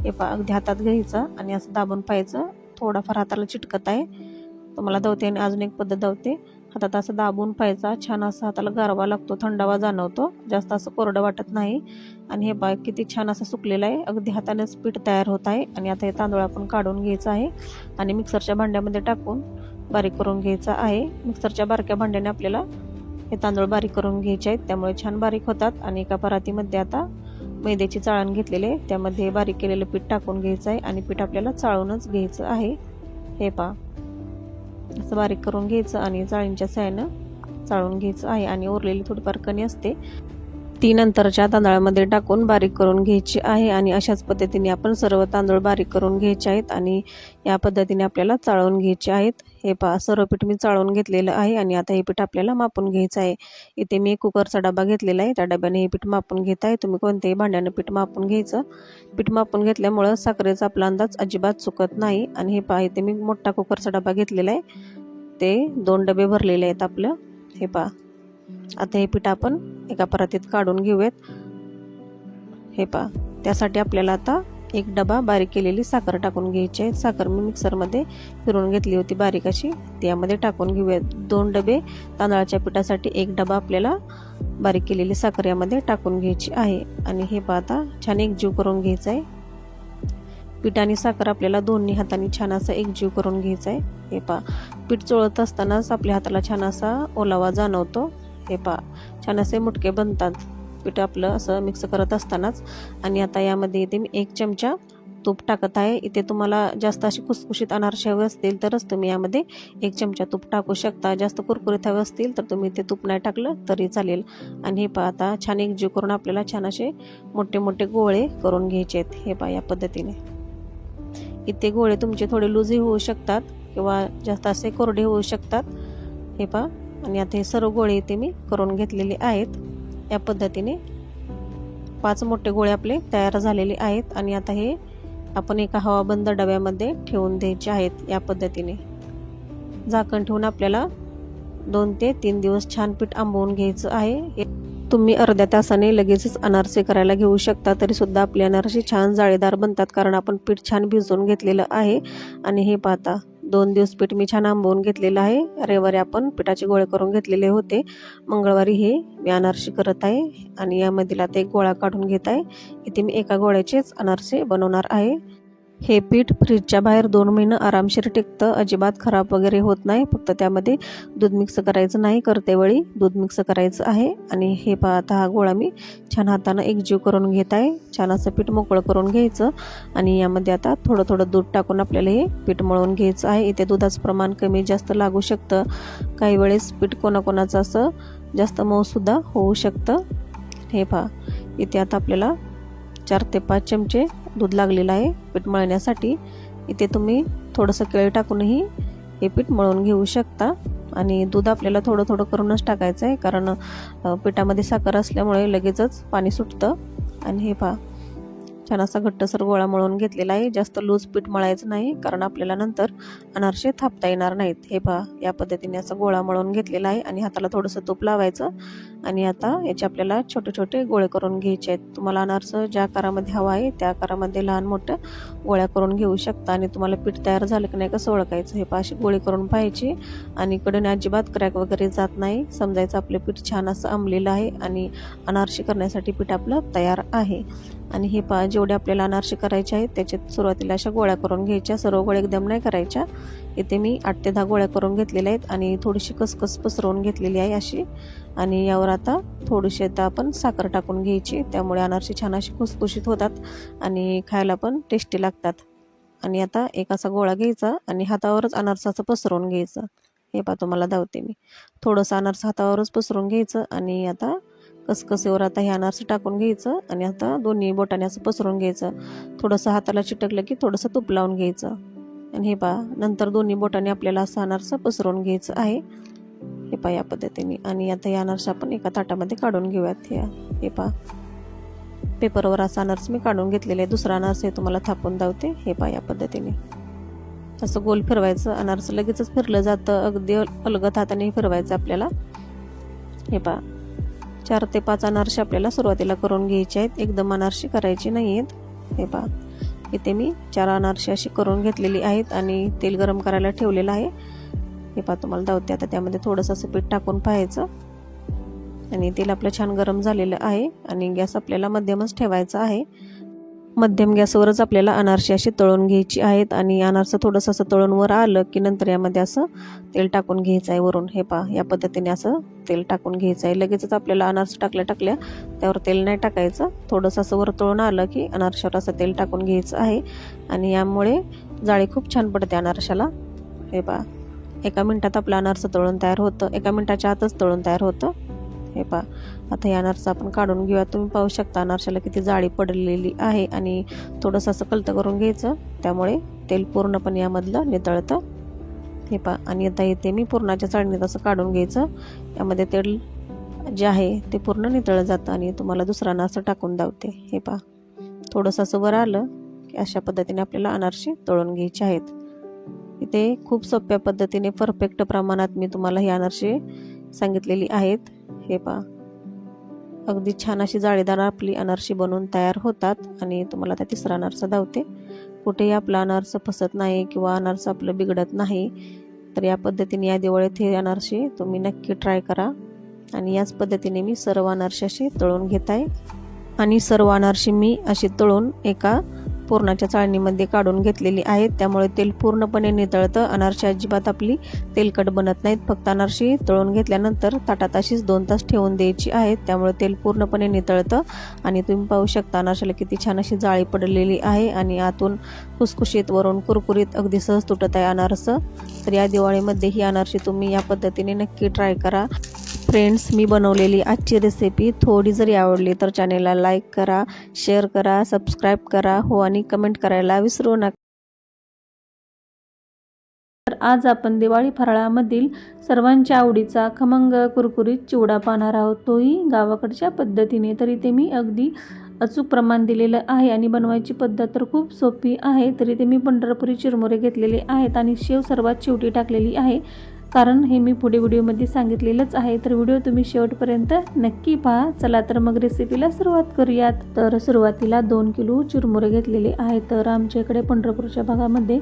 हे पहा, अगदी हातात घ्यायचा आणि असं दाबून पाहायचं. थोडाफार हाताला चिटकत आहे, तुम्हाला दावते. आणि अजून एक पद्धत दावते, हातात असं दाबून पाहायचा. छान असं हाताला गारवा लागतो, थंडावा जाणवतो, जास्त असं कोरडं वाटत नाही. आणि हे पहा, किती छान असं सुकलेलं आहे. अगदी हातानेच पीठ तयार होत आहे. आणि आता हे तांदूळ आपण काढून घ्यायचं आहे आणि मिक्सरच्या भांड्यामध्ये टाकून बारीक करून घ्यायचा आहे. मिक्सरच्या बारक्या भांड्याने आपल्याला हे तांदूळ बारीक करून घ्यायचे आहेत, त्यामुळे छान बारीक होतात. आणि एका परातीमध्ये आता मैद्याची चाळण घेतलेले, त्यामध्ये बारीक केलेलं पीठ टाकून घ्यायचं आहे आणि पीठ आपल्याला चाळूनच घ्यायचं आहे. हे पहा, असं बारीक करून घ्यायचं आणि चाळणीच्या साहाय्यानं चाळून घ्यायचं आहे. आणि उरलेली थोडीफार कणी असते ती नंतरच्या तांदळामध्ये टाकून बारीक करून घ्यायची आहे. आणि अशाच पद्धतीने आपण सर्व तांदूळ बारीक करून घ्यायचे आहेत आणि या पद्धतीने आपल्याला चाळून घ्यायचे आहेत. हे पहा, सर्व पीठ मी चाळून घेतलेलं आहे आणि आता हे पीठ आपल्याला मापून घ्यायचं आहे. इथे मी एक कुकरचा डबा घेतलेला आहे, त्या डब्याने हे पीठ मापून घेत आहे. तुम्ही कोणत्याही भांड्याने पीठ मापून घ्यायचं. पीठ मापून घेतल्यामुळं साखरेचा आपला अंदाज अजिबात चुकत नाही. आणि हे पहा, इथे मी मोठा कुकरचा डबा घेतलेला आहे, ते 2 डबे भरलेले आहेत आपलं. हे पहा, आता हे पीठ आपण एका परातीत काढून घेऊयात. हे पहा, त्यासाठी आपल्याला आता एक डबा बारीक केलेली साखर टाकून घ्यायची आहे. साखर मी मिक्सरमध्ये फिरवून घेतली होती बारीक अशी, त्यामध्ये टाकून घेऊयात. 2 डबे तांदळाच्या पिठासाठी 1 डबा आपल्याला बारीक केलेली साखर यामध्ये टाकून घ्यायची आहे. आणि हे पहा, आता छान एकजीव करून घ्यायचं आहे. पीठ आणि साखर आपल्याला दोन्ही हातांनी छान असा एकजीव करून घ्यायचा आहे. हे पहा, पीठ चोळत असतानाच आपल्या हाताला छान असा ओलावा जाणवतो. हे पहा, छान असे मुटके बनतात पीठ आपलं असं मिक्स करत असतानाच. आणि आता यामध्ये इथे मी 1 चमचा तूप टाकत आहे. इथे तुम्हाला जास्त अशी खुसखुशीत अनारसे हवे असतील तरच तुम्ही यामध्ये 1 चमचा तूप टाकू शकता. जास्त कुरकुरीत हवे असतील तर तुम्ही इथे तूप नाही टाकलं तरी चालेल. आणि हे पहा, आता छान एकजीव करून आपल्याला छान असे मोठे मोठे गोळे करून घ्यायचे आहेत. हे पहा, या पद्धतीने. इथे गोळे तुमचे थोडे लूजही होऊ शकतात किंवा जास्त असे कोरडे होऊ शकतात. हे पहा, आणि आता हे सर्व गोळे इथे मी करून घेतलेले आहेत. या पद्धतीने 5 मोठे गोळे आपले तयार झालेले आहेत. आणि आता हे आपण एका हवाबंद डब्यामध्ये ठेवून द्यायचे आहेत. या पद्धतीने झाकण ठेवून आपल्याला 2 ते 3 दिवस छान पीठ आंबवून घ्यायचं आहे. तुम्ही अर्ध्या तासाने लगेचच अनारसे करायला घेऊ शकता, तरी सुद्धा आपले अनारसे छान जाळीदार बनतात, कारण आपण पीठ छान भिजवून घेतलेलं आहे. आणि हे पाहता 2 दिवस पीठ मी छान आंबवून घेतलेलं आहे. रविवारी आपण पिठाचे गोळे करून घेतलेले होते. मंगळवारी हे मी अनारसे करत आहे आणि यामधील आता एक गोळा काढून घेत आहे. इथे मी एका गोळ्याचेच अनारसे बनवणार आहे. हे पीठ फ्रीजच्या बाहेर 2 महिने आरामशीर टिकतं, अजिबात खराब वगैरे होत नाही. फक्त त्यामध्ये दूध मिक्स करायचं नाही, करतेवेळी दूध मिक्स करायचं आहे. आणि हे पहा, आता हा गोळा मी छान हातानं एकजीव करून घेत आहे. छान असं पीठ मोकळं करून घ्यायचं आणि यामध्ये आता थोडं थोडं दूध टाकून आपल्याला हे पीठ मळून घ्यायचं आहे. इथे दुधाचं प्रमाण कमी जास्त लागू शकतं, काही वेळेस पीठ कोणाकोणाचं असं जास्त मऊसुद्धा होऊ शकतं. हे पहा, इथे आता आपल्याला 4 ते 5 चमचे दूध लागलेलं आहे पीठ मळण्यासाठी. इथे तुम्ही थोडंसं केळी टाकूनही हे पीठ मळून घेऊ शकता. आणि दूध आपल्याला थोडं थोडं करूनच टाकायचं आहे, कारण पिठामध्ये साखर असल्यामुळे लगेचच पाणी सुटतं. आणि हे पहा, छान असा घट्टसर गोळा मळून घेतलेला आहे. जास्त लूज पीठ मळायचं नाही, कारण आपल्याला नंतर अनारसे थापता येणार नाहीत. हे पहा, या पद्धतीने असा गोळा मळून घेतलेला आहे आणि हाताला थोडंसं तूप लावायचं. आणि आता याचे आपल्याला छोटे छोटे गोळे करून घ्यायचे आहेत. तुम्हाला अनारसं ज्या आकारामध्ये हवा आहे त्या आकारामध्ये लहान मोठं गोळ्या करून घेऊ शकता. आणि तुम्हाला पीठ तयार झालं की नाही कसं ओळखायचं, हे पहा, अशी गोळी करून पाहायची आणि कडेने अजिबात क्रॅक वगैरे जात नाही. समजायचं आपलं पीठ छान असं आंबलेलं आहे आणि अनारसे करण्यासाठी पीठ आपलं तयार आहे. आणि हे पहा, जेवढे आपल्याला अनारसे करायचे आहेत त्याच्यात सुरुवातीला अशा गोळ्या करून घ्यायच्या. सर्व गोळ्या एकदम नाही करायच्या. इथे मी 8 ते 10 गोळ्या करून घेतलेल्या आहेत आणि थोडीशी कसकस पसरवून घेतलेली आहे अशी. आणि यावर आता थोडीशी आता आपण साखर टाकून घ्यायची, त्यामुळे अनारसे छान अशी खुसखुशीत होतात आणि खायला पण टेस्टी लागतात. आणि आता एक असा गोळा घ्यायचा आणि हातावरच अनारसाचं पसरवून घ्यायचं. हे पहा, तुम्हाला दावते मी. थोडंसं अनारस हातावरच पसरवून घ्यायचं आणि आता कसकसेवर आता हे अनारसे टाकून घ्यायचं आणि आता दोन्ही बोटाने असं पसरून घ्यायचं. थोडंसं हाताला चिटकलं की थोडंसं तूप लावून घ्यायचं. आणि हे पहा, नंतर दोन्ही बोटाने आपल्याला असं अनारसं पसरवून घ्यायचं आहे. हे पहा, या पद्धतीने. आणि आता या अनारसे आपण एका ताटामध्ये काढून घेऊयात. हे पहा, पेपरवर असा अनारस मी काढून घेतलेले आहे. दुसरा अनारस हे तुम्हाला थापून दावते. हे पहा, या पद्धतीने असं गोल फिरवायचं. अनारस लगेचच फिरलं जातं, अगदी अलगद हाताने फिरवायचं आपल्याला. हे पहा, 4 ते 5 अनारसे आपल्याला सुरुवातीला करून घ्यायचे आहेत, एकदम अनारसे करायचे नाही आहेत. हे पहा, इथे मी 4 अनारसे अशी करून घेतलेली आहेत आणि तेल गरम करायला ठेवलेलं आहे. हे पहा, तुम्हाला दावते. आता त्यामध्ये थोडंसं असं पीठ टाकून पाहायचं आणि तेल आपलं छान गरम झालेलं आहे आणि गॅस आपल्याला मध्यमच ठेवायचा आहे. मध्यम गॅसवरच आपल्याला अनारसे अशी तळून घ्यायची आहेत. आणि अनारसं थोडंसं असं तळून वर आलं की नंतर यामध्ये असं तेल टाकून घ्यायचं आहे वरून. हे पहा, या पद्धतीने असं तेल टाकून घ्यायचं आहे. लगेचच आपल्याला अनारसे टाकल्या त्यावर तेल नाही टाकायचं. थोडंसं असं वर तळून आलं की अनारशावर असं तेल टाकून घ्यायचं आहे आणि यामुळे जाळी खूप छान पडते अनारशाला. हे पहा, 1 मिनिटात आपलं अनारसं तळून तयार होतं, 1 मिनिटाच्या आतच तळून तयार होतं. हे पहा, आता हे अनारसं आपण काढून घेऊया. तुम्ही पाहू शकता अनारशाला किती जाळी पडलेली आहे आणि थोडंसं असं कलतं करून घ्यायचं, त्यामुळे तेल पूर्णपणे यामधलं नितळतं. हे पहा, आणि आता इथे मी पुरणाच्या चाळणीत असं काढून घ्यायचं. यामध्ये तेल जे आहे ते पूर्ण नितळलं जातं आणि तुम्हाला दुसरं अनारसं टाकून दावते. हे पहा, थोडंसं असं वर आलं की अशा पद्धतीने आपल्याला अनारसे तळून घ्यायचे आहेत. इथे खूप सोप्या पद्धतीने परफेक्ट प्रमाणात मी तुम्हाला हे अनारसे सांगितलेली आहेत. हे पहा, अगदी छान अशी जाळीदार आपली अनारसे बनवून तयार होतात. आणि तुम्हाला आता तिसरा अनारसा दावते. कुठेही आपलं अनारसं फसत नाही किंवा अनारसं आपलं बिघडत नाही. तर या पद्धतीने या दिवाळीत हे अनारसे तुम्ही नक्की ट्राय करा. आणि याच पद्धतीने मी सर्व अनारसे असे तळून घेत आहे आणि सर्व अनारसे मी अशी तळून एका पुरणाच्या चाळणीमध्ये काढून घेतलेली आहेत, त्यामुळे तेल पूर्णपणे नितळतं. अनारसे अजिबात आपली तेलकट बनत नाहीत. फक्त अनारसे तळून घेतल्यानंतर ताटात अशीच 2 तास ठेवून द्यायची आहेत, त्यामुळे तेल पूर्णपणे नितळतं. आणि तुम्ही पाहू शकता अनारशाला किती छान अशी जाळी पडलेली आहे आणि आतून खुसखुशीत, वरून कुरकुरीत, अगदी सहज तुटत आहे अनारसं. तर या दिवाळीमध्ये ही अनारसे तुम्ही या पद्धतीने नक्की ट्राय करा. फ्रेंड्स, मी बनवलेली आजची रेसिपी थोडी जरी आवडली तर चॅनेलला लाईक करा, शेअर करा, सबस्क्राईब करा, हो, आणि कमेंट करायला विसरू नका. तर आज आपण दिवाळी फराळामधील सर्वांच्या आवडीचा खमंग कुरकुरीत चिवडा पाहणार आहोत, तोही गावाकडच्या पद्धतीने. तरी ते मी अगदी अचूक प्रमाण दिलेलं आहे आणि बनवायची पद्धत तर खूप सोपी आहे. तरी ते मी पंढरपुरी चिरमुरे घेतलेले आहेत आणि शेव सर्वात शेवटी टाकलेली आहे. कारण हे मी पुढे व्हिडिओमध्ये सांगितलेलंच आहे. तर व्हिडिओ तुम्ही शेवटपर्यंत नक्की पहा. चला तर मग रेसिपीला सुरुवात करूयात. तर सुरुवातीला 2 किलो चिरमुरे घेतलेले आहेत. तर आमच्या इकडे पंढरपूरच्या भागामध्ये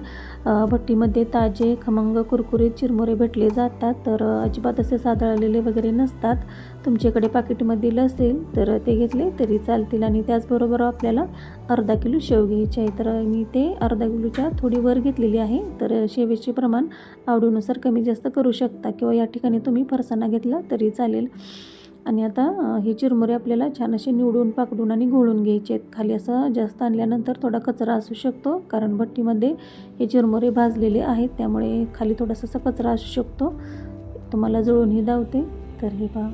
भट्टीमध्ये ताजे खमंग कुरकुरीत चिरमुरे भेटले जातात. तर अजिबात असे सादळलेले वगैरे नसतात. तुमच्याकडे पाकिटमधील असेल तर ते घेतले तरी चालतील. आणि त्याचबरोबर आपल्याला अर्धा किलो शेव घ्यायची आहे. तर मी ते अर्धा किलोच्या थोडी वर घेतलेली आहे. तर शेवेचे प्रमाण आवडीनुसार कमी जास्त करू शकता किंवा या ठिकाणी तुम्ही फरसाणा घेतला तरी चालेल. आणि आता हे चिरमुरे आपल्याला छान असे निवडून पाकडून आणि घोळून घ्यायचे आहेत. खाली असं जास्त आणल्यानंतर थोडा कचरा असू शकतो, कारण भट्टीमध्ये हे चिरमुरे भाजलेले आहेत त्यामुळे खाली थोडासा असा कचरा असू शकतो. तुम्हाला जळूनही दावते. तर हे पहा,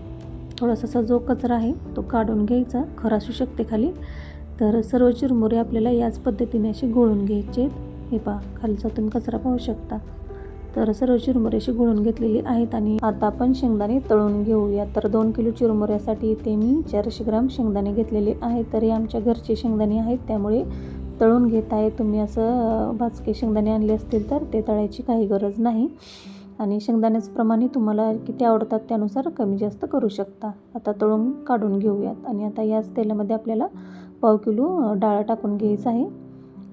थोडासा असा जो कचरा आहे तो काढून घ्यायचा, खर असू शकते खाली. तर सर्व चिरमुरे आपल्याला याच पद्धतीने असे घोळून घ्यायचे आहेत. हे पहा, खालचा तुम्ही कचरा पाहू शकता. तर सर्व चिरमुरे अशी घोळून घेतलेली आहेत. आणि आता आपण शेंगदाणे तळून घेऊया. तर 2 किलो चिरमुऱ्यासाठी इथे मी 400 ग्राम शेंगदाणे घेतलेले आहेत. तर हे आमच्या घरचे शेंगदाणे आहेत त्यामुळे तळून घेत आहे. तुम्ही असं भाजके शेंगदाणे आणले असतील तर ते तळायची काही गरज नाही. आणि शेंगदाण्याचं प्रमाणही तुम्हाला किती आवडतात त्यानुसार कमी जास्त करू शकता. आता तळून काढून घेऊयात. आणि आता याच तेलामध्ये आपल्याला पाव किलो डाळ टाकून घ्यायचं आहे.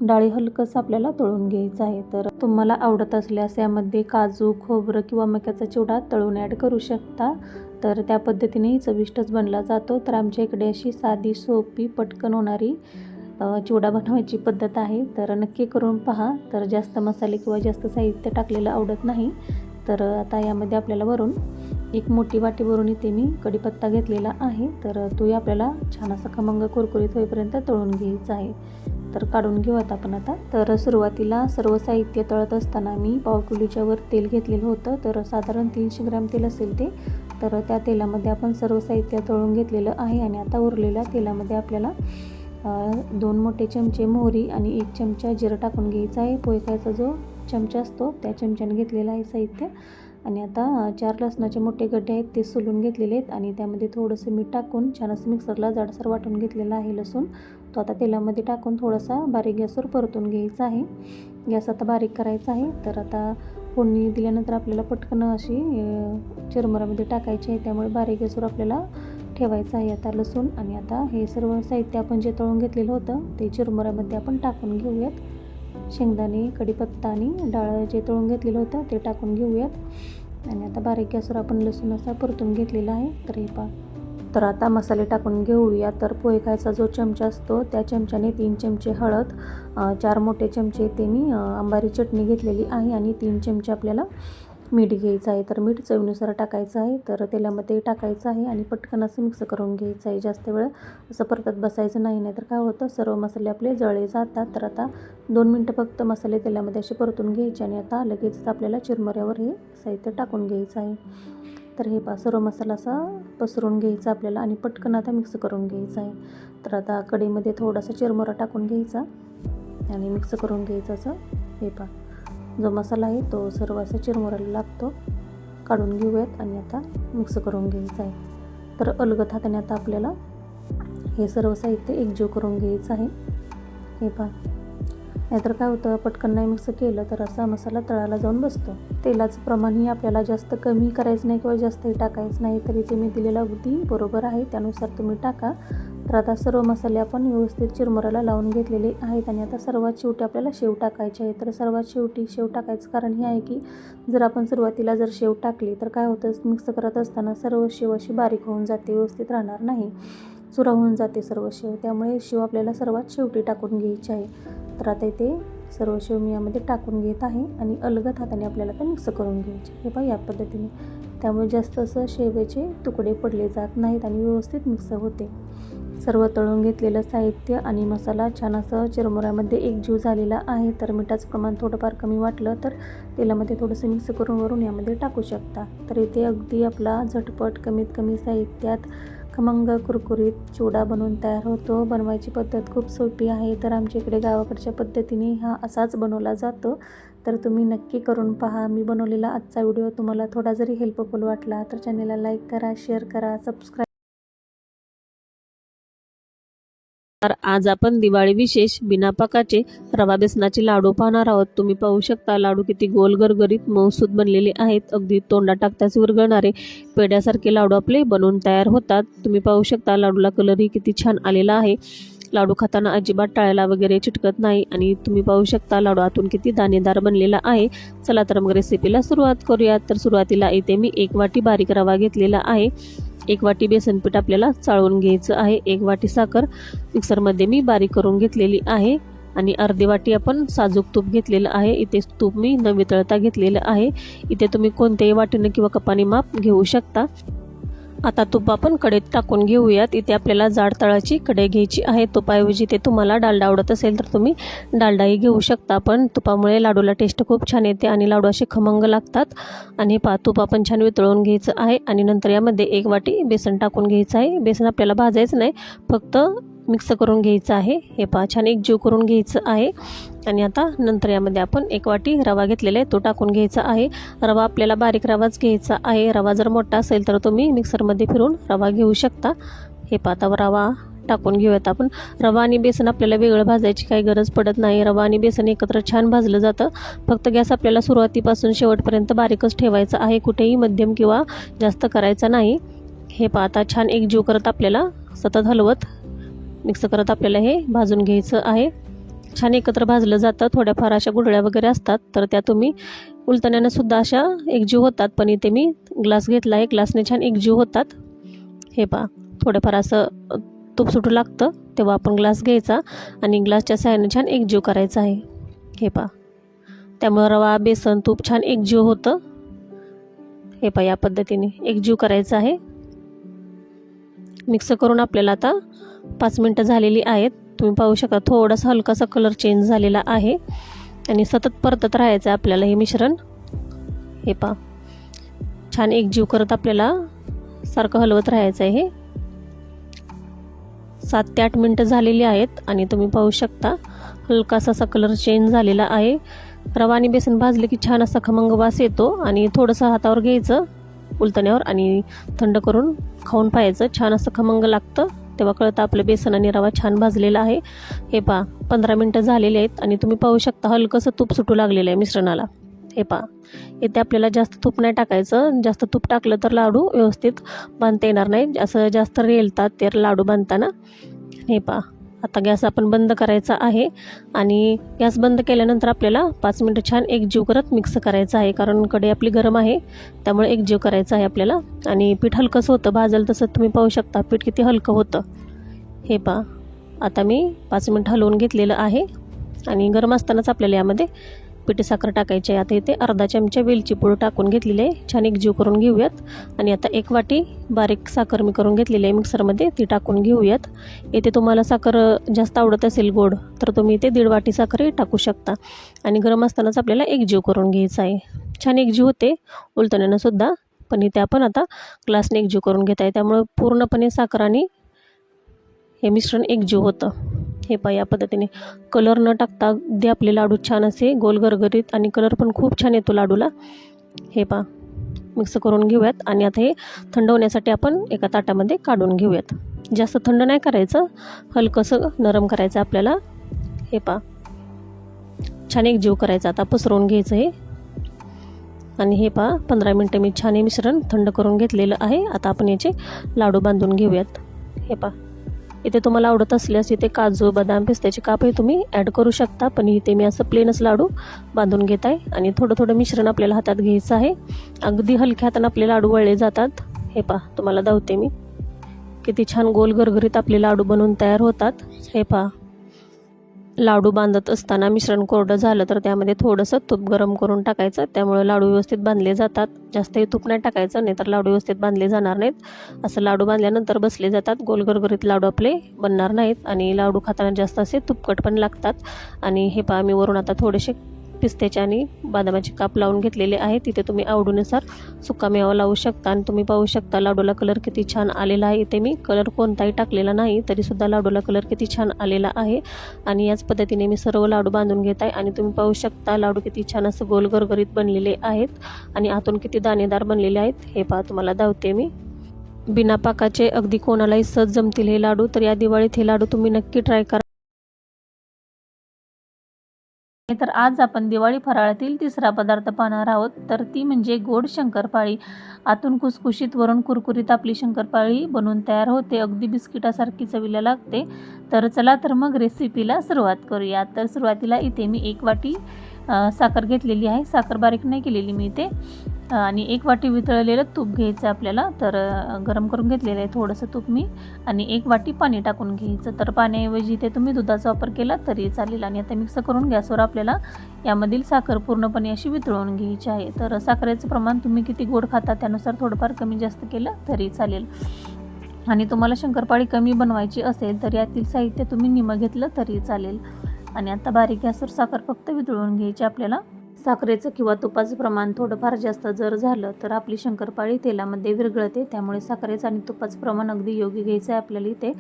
डाळी हलकंसं आपल्याला तळून घ्यायचं आहे. तर तुम्हाला आवडत असल्यास यामध्ये काजू, खोबरं किंवा मक्याचा चिवडा तळून ॲड करू शकता. तर त्या पद्धतीनेही चविष्टच बनला जातो. तर आमच्या इकडे अशी साधी, सोपी, पटकन होणारी चिवडा बनवायची पद्धत आहे. तर नक्की करून पहा. तर जास्त मसाले किंवा जास्त साहित्य टाकलेलं आवडत नाही. तर आता यामध्ये आपल्याला वरून एक मोठी वाटी भरून इथे मी कढीपत्ता घेतलेला आहे. तर तोही आपल्याला छान असा खमंग कुरकुरीत होईपर्यंत तळून घ्यायचा आहे. तर काढून घेऊयात आपण आता. तर सुरुवातीला सर्व साहित्य तळत असताना मी पाव किलोच्या वर तेल घेतलेलं होतं. तर साधारण 300 ग्रॅम तेल असेल ते. तर त्या तेलामध्ये आपण सर्व साहित्य तळून घेतलेलं आहे. आणि आता उरलेल्या तेलामध्ये आपल्याला 2 मोठे चमचे मोहरी आणि 1 चमचा जिरं टाकून घ्यायचा आहे. पोहे खायचा जो चमचा असतो त्या चमच्याने घेतलेलं आहे साहित्य. आणि आता 4 लसणाचे मोठे गड्डे आहेत ते सोलून घेतलेले आहेत. आणि त्यामध्ये थोडंसं मीठ टाकून छान असं मिक्सरला जाडसर वाटून घेतलेला आहे लसूण. तो आता तेलामध्ये टाकून थोडासा बारीक गॅसवर परतून घ्यायचा आहे. गॅस आता बारीक करायचा आहे. तर आता फोडणी दिल्यानंतर आपल्याला पटकन अशी चिरमुऱ्यामध्ये टाकायची आहे, त्यामुळे बारीक गॅसवर आपल्याला ठेवायचं आहे आता लसूण. आणि आता हे सर्व साहित्य आपण जे तळून घेतलेलं होतं ते चिरमुऱ्यामध्ये आपण टाकून घेऊयात. शेंगदाणे, कढीपत्ता आणि डाळ जे तळून घेतलेलं होतं ते टाकून घेऊयात. आणि आता बारीक गॅसवर आपण लसूण असा परतून घेतलेला आहे. तर हे पहा. तर आता मसाले टाकून घेऊया. तर पोहे खायचा जो चमचा असतो त्या चमच्याने 3 चमचे हळद, 4 मोठे चमचे ते मी अंबारी चटणी घेतलेली आहे. आणि 3 चमचे आपल्याला मीठ घ्यायचं आहे. तर मीठ चवीनुसार टाकायचं आहे. तर तेलामध्ये टाकायचं आहे आणि पटकन असं मिक्स करून घ्यायचं आहे. जास्त वेळ असं परतत बसायचं नाही, नाहीतर काय होतं सर्व मसाले आपले जळले जातात. तर आता 2 मिनटं फक्त मसाले तेलामध्ये असे परतून घ्यायचे. आणि आता लगेचच आपल्याला चिरमुऱ्यावर हे साहित्य टाकून घ्यायचं आहे. तर हे पहा, सर्व मसाला असा पसरून घ्यायचा आपल्याला आणि पटकन आता मिक्स करून घ्यायचं आहे. तर आता कढईमध्ये थोडासा चिरमुरा टाकून घ्यायचा आणि मिक्स करून घ्यायचं असं. हे पहा, जो मसाला आहे तो सर्व असा चिरमुऱ्याला लागतो. काढून घेऊयात आणि आता मिक्स करून घ्यायचं आहे. तर अलगद हाताने आता आपल्याला हे सर्व साहित्य एकजीव करून घ्यायचं आहे. हे पहा, नाहीतर काय होतं पटकन नाही मिक्स केलं तर असा मसाला तळाला जाऊन बसतो. तेलाचं प्रमाणही आपल्याला जास्त कमी करायचं नाही किंवा जास्तही टाकायचं नाही. तरी ते मी दिलेलं अगदी बरोबर आहे, त्यानुसार तुम्ही टाका. तर आता सर्व मसाले आपण व्यवस्थित चिरमुऱ्याला लावून घेतलेले आहेत. आणि आता सर्वात शेवटी आपल्याला शेव टाकायची आहे. तर सर्वात शेवटी शेव टाकायचं कारण हे आहे की जर आपण सुरुवातीला जर शेव टाकली तर काय होतं, मिक्स करत असताना सर्व शेव अशी बारीक होऊन जाते, व्यवस्थित राहणार नाही, चुरा होऊन जाते सर्व शेव. त्यामुळे शेव आपल्याला सर्वात शेवटी टाकून घ्यायची आहे. तर आता इथे सर्व शेव मी यामध्ये टाकून घेत आहे आणि अलगद हाताने आपल्याला ते मिक्स करून घ्यायचे. हे पहा, या पद्धतीने. त्यामुळे जास्त असं शेवेचे तुकडे पडले जात नाहीत आणि व्यवस्थित मिक्स होते. सर्व तळून घेतलेलं साहित्य आणि मसाला छान असं चिरमुऱ्यामध्ये एकजीव झालेला आहे. तर मिठाचं प्रमाण थोडंफार कमी वाटलं तर तेलामध्ये थोडंसं मिक्स करून वरून यामध्ये टाकू शकता. तर इथे अगदी आपला झटपट कमीत कमी साहित्यात खमंग कुरकुरीत चिवडा बनवून तयार होतो. बनवायची पद्धत खूप सोपी आहे. तर आमच्या इकडे गावाकडच्या पद्धतीने हा असाच बनवला जातो. तर तुम्ही नक्की करून पहा. मी बनवलेला आजचा व्हिडिओ तुम्हाला थोडा जरी हेल्पफुल वाटला तर चॅनलला लाईक करा, शेअर करा, सबस्क्राईब तर आज आपण दिवाळी विशेष बिना पाकाचे रवा बेसनाचे लाडू पाहणार आहोत। तुम्ही पाहू शकता लाडू किती गोल गरगरीत मऊसूद बनलेले आहेत। अगदी तोंडात टाकताच विरघळणारे पेढ्यासारखे लाडू आपले बनवून तयार होतात। तुम्ही पाहू शकता लाडूला कलरही किती छान आलेला आहे। लाडू खाताना अजिबात टाळ्याला वगैरे चिटकत नाही आणि तुम्ही पाहू शकता लाडू आतून किती दाणेदार बनलेला आहे। चला तर मग रेसिपीला सुरुवात करूयात। तर सुरुवातीला इथे मी 1 वाटी बारीक रवा घेतलेला आहे। 1 वाटी बेसन पीठ आपल्याला चाळून घ्यायचं आहे। 1 वाटी साखर मिक्सरमध्ये मी बारीक करून घेतलेली आहे आणि अर्धी वाटी आपण साजूक तूप घेतलेलं आहे। इथे तूप मी न वितळता घेतलेलं आहे। इथे तुम्ही कोणत्याही वाटीने किंवा कपाने माप घेऊ शकता। आता तूप आपण कढईत टाकून घेऊयात। इथे आपल्याला जाड तळाची कढई घ्यायची आहे। तुपाऐवजी ते तुम्हाला डालडा आवडत असेल तर तुम्ही डालडाही घेऊ शकता, पण तुपामुळे लाडूला टेस्ट खूप छान येते आणि लाडू असे खमंग लागतात। आणि तूप आपण छान वितळून घ्यायचं आहे आणि नंतर यामध्ये 1 वाटी बेसन टाकून घ्यायचं आहे। बेसन आपल्याला भाजायचं नाही, फक्त मिक्स करून घ्यायचं आहे। हे छान एकजीव करून घ्यायचं आहे। आणि आता नंतर यामध्ये आपण 1 वाटी रवा घेतलेला आहे तो टाकून घ्यायचा आहे। रवा आपल्याला बारीक रवाच घ्यायचा आहे। रवा जर मोठा असेल तर तुम्ही मिक्सरमध्ये फिरून रवा घेऊ शकता। हे आता रवा टाकून घेऊयात आपण। रवा आणि बेसन आपल्याला वेगळं भाजायची काही गरज पडत नाही। रवा आणि बेसन एकत्र छान भाजलं जातं। फक्त गॅस आपल्याला सुरुवातीपासून शेवटपर्यंत बारीकच ठेवायचा आहे, कुठेही मध्यम किंवा जास्त करायचा नाही। हे आता छान एकजीव करत आपल्याला सतत हलवत मिक्स करत आपल्याला हे भाजून घ्यायचं आहे। छान एकत्र भाजलं जातं। थोड्याफार अशा गुठळ्या वगैरे असतात तर त्या तुम्ही उलटण्याने सुद्धा अशा एकजीव होतात, पण इथे मी ग्लास घेतला आहे, ग्लासने छान एकजीव होतात। हे थोडंफार असं तूप सुटू लागतं तेव्हा आपण ग्लास घ्यायचा आणि ग्लासच्या सहाय्याने छान एकजीव करायचा आहे। हे त्यामुळे रवा बेसन तूप छान एकजीव होतं। हे या पद्धतीने एकजीव करायचं आहे। मिक्स करून आपल्याला आता 5 मिनिटं झालेली आहेत। तुम्ही पाहू शकता थोडासा हलकासा कलर चेंज झालेला आहे आणि सतत परतत राहायचं आपल्याला हे मिश्रण। हे छान एकजीव करत आपल्याला सारखं हलवत राहायचं आहे। 7 ते 8 मिनिटं झालेली आहेत आणि तुम्ही पाहू शकता हलकासा असा कलर चेंज झालेला आहे। रवा आणि बेसन भाजले की छान असा खमंग वास येतो आणि थोडंसं हातावर घ्यायचं उलटण्यावर आणि थंड करून खाऊन पाहायचं। छान असं खमंग लागतं, तेव्हा कळतं आपलं बेसन आणि रवा छान भाजलेला आहे। हे 15 मिनिटं झालेले आहेत आणि तुम्ही पाहू शकता हलकंसं तूप सुटू लागलेलं आहे मिश्रणाला। हे इथे आपल्याला जास्त तूप नाही टाकायचं। जास्त तूप टाकलं तर लाडू व्यवस्थित बांधता येणार नाही, असं जास्त रेलतात ते लाडू बांधताना। हे आता गॅस आपण बंद करायचा आहे आणि गॅस बंद केल्यानंतर आपल्याला 5 मिनिटं छान एकजीव करत मिक्स करायचं आहे, कारण कढई आपली गरम आहे त्यामुळे एकजीव करायचं आहे आपल्याला। आणि पीठ हलकंसं होतं, भाजल तसं तुम्ही पाहू शकता पीठ किती हलकं होतं। हे आता मी 5 मिनिटं हलवून घेतलेलं आहे आणि गरम असतानाच आपल्याला यामध्ये पिठी साखर टाकायची आहे। आता इथे अर्धा चमचा वेलची पूड टाकून घेतलेली आहे, छान एकजीव करून घेऊयात। आणि आता 1 वाटी बारीक साखर मी करून घेतलेली आहे मिक्सरमध्ये, ती टाकून घेऊयात। इथे तुम्हाला साखर जास्त आवडत असेल गोड तर तुम्ही इथे 1.5 वाटी साखरही टाकू शकता आणि गरम असतानाच आपल्याला एकजीव करून घ्यायचं आहे। छान एकजीव होते उलटण्यानं सुद्धा, पण इथे आपण आता ग्लासने एकजीव करून घेत आहे, त्यामुळे पूर्णपणे साखर आणि हे मिश्रण एकजीव होतं। हे या पद्धतीने कलर न टाकता अगदी आपले लाडू छान असे गोल गरगरीत आणि कलर पण खूप छान येतो लाडूला। हे मिक्स करून घेऊयात आणि आता हे थंड होण्यासाठी आपण एका ताटामध्ये काढून घेऊयात। जास्त थंड नाही करायचं, हलकंसं नरम करायचं आपल्याला। हे छान एकजीव करायचं, आता पसरवून घ्यायचं हे। आणि हे 15 मिनिटं मी छान हे मिश्रण थंड करून घेतलेलं आहे। आता आपण याचे लाडू बांधून घेऊयात। हे इथे तुम्हाला आवडत असल्यास इथे काजू बदाम पिस्त्याचे कापही तुम्ही ॲड करू शकता, पण इथे मी असं प्लेनच लाडू बांधून घेत आहे। आणि थोडं थोडं मिश्रण आपल्याला हातात घ्यायचं आहे, अगदी हलक्या हाताने आपले लाडू वळले जातात। हे तुम्हाला दावते मी किती छान गोल गरगरीत आपले लाडू बनवून तयार होतात। हे लाडू बांधत असताना मिश्रण कोरडं झालं तर त्यामध्ये थोडंसं तूप गरम करून टाकायचं, त्यामुळे लाडू व्यवस्थित बांधले जातात। जास्तही तूप नाही टाकायचं, नाहीतर लाडू व्यवस्थित बांधले जाणार नाहीत। असं लाडू बांधल्यानंतर बसले जातात, गोल गरगरीत लाडू आपले बनणार नाहीत आणि लाडू खाताना जास्त असे तुपकट पण लागतात। आणि हे मी वरून आता थोडेसे पिस्त्याचे आणि बदामाचे काप लावून घेतलेले आहेत। तिथे तुम्ही आवडीनुसार सुका मेवा लावू शकता आणि तुम्ही पाहू शकता लाडूला कलर किती छान आलेला आहे। इथे मी कलर कोणताही टाकलेला नाही, तरीसुद्धा लाडूला कलर किती छान आलेला आहे। आणि याच पद्धतीने मी सर्व लाडू बांधून घेत आहे आणि तुम्ही पाहू शकता लाडू किती छान असं गोल गरगरीत बनलेले आहेत आणि आतून किती दाणेदार बनलेले आहेत। हे तुम्हाला दावते मी। बिना पाकाचे अगदी कोणालाही सहज जमतील हे लाडू. तर या दिवाळीत हे लाडू तुम्ही नक्की ट्राय करा. तर आज आपण दिवाळी फराळातील तिसरा पदार्थ पाहणार आहोत. तर ती म्हणजे गोड शंकरपाळी. आतून खुसखुशीत वरून कुरकुरीत आपली शंकरपाळी बनवून तयार होते. अगदी बिस्किटासारखी चवीला लागते. तर चला तर मग रेसिपीला सुरुवात करूया. तर सुरुवातीला इथे मी 1 वाटी साखर घेतलेली आहे. साखर बारीक नाही केलेली मी इथे. आणि 1 वाटी वितळलेलं तूप घ्यायचं आपल्याला. तर गरम करून घेतलेलं आहे थोडंसं तूप मी. आणि 1 वाटी पाणी टाकून घ्यायचं. तर पाण्याऐवजी इथे तुम्ही दुधाचा वापर केला तरी चालेल. आणि आता मिक्स करून गॅसवर आपल्याला यामधील साखर पूर्णपणे अशी वितळून घ्यायची आहे. तर साखरेचं प्रमाण तुम्ही किती गोड खाता त्यानुसार थोडंफार कमी जास्त केलं तरी चालेल. आणि तुम्हाला शंकरपाळी कमी बनवायची असेल तर यातील साहित्य तुम्ही निम्मं घेतलं तरी चालेल. आणि आता बारीक गॅसवर साखर फक्त वितळून घ्यायची आपल्याला. साखरेचं किंवा तुपाचं प्रमाण थोडंफार जास्त जर झालं तर आपली शंकरपाळी तेलामध्ये विरघळते. त्यामुळे साखरेचं आणि तुपाचं प्रमाण अगदी योग्य घ्यायचं आहे आपल्याला इथे.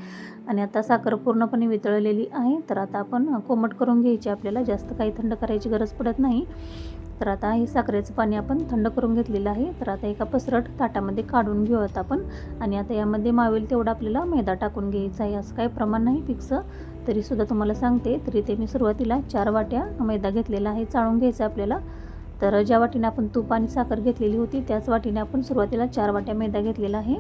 आणि आता साखर पूर्णपणे वितळलेली आहे. तर आता आपण कोमट करून घ्यायची आपल्याला. जास्त काही थंड करायची गरज पडत नाही. तर आता हे साखरेचं पाणी आपण थंड करून घेतलेलं आहे. तर आता एका पसरट ताटामध्ये काढून घेऊयात आपण. आणि आता यामध्ये मावेल तेवढा आपल्याला मैदा टाकून घ्यायचा आहे. असं काही प्रमाण नाही फिक्स, तरीसुद्धा तुम्हाला सांगते. तरी ते मी सुरुवातीला 4 वाट्या मैदा घेतलेला आहे. चाळून घ्यायचं आपल्याला. तर ज्या वाटीने आपण तूप आणि साखर घेतलेली होती त्याच वाटीने आपण सुरुवातीला 4 वाट्या मैदा घेतलेला आहे.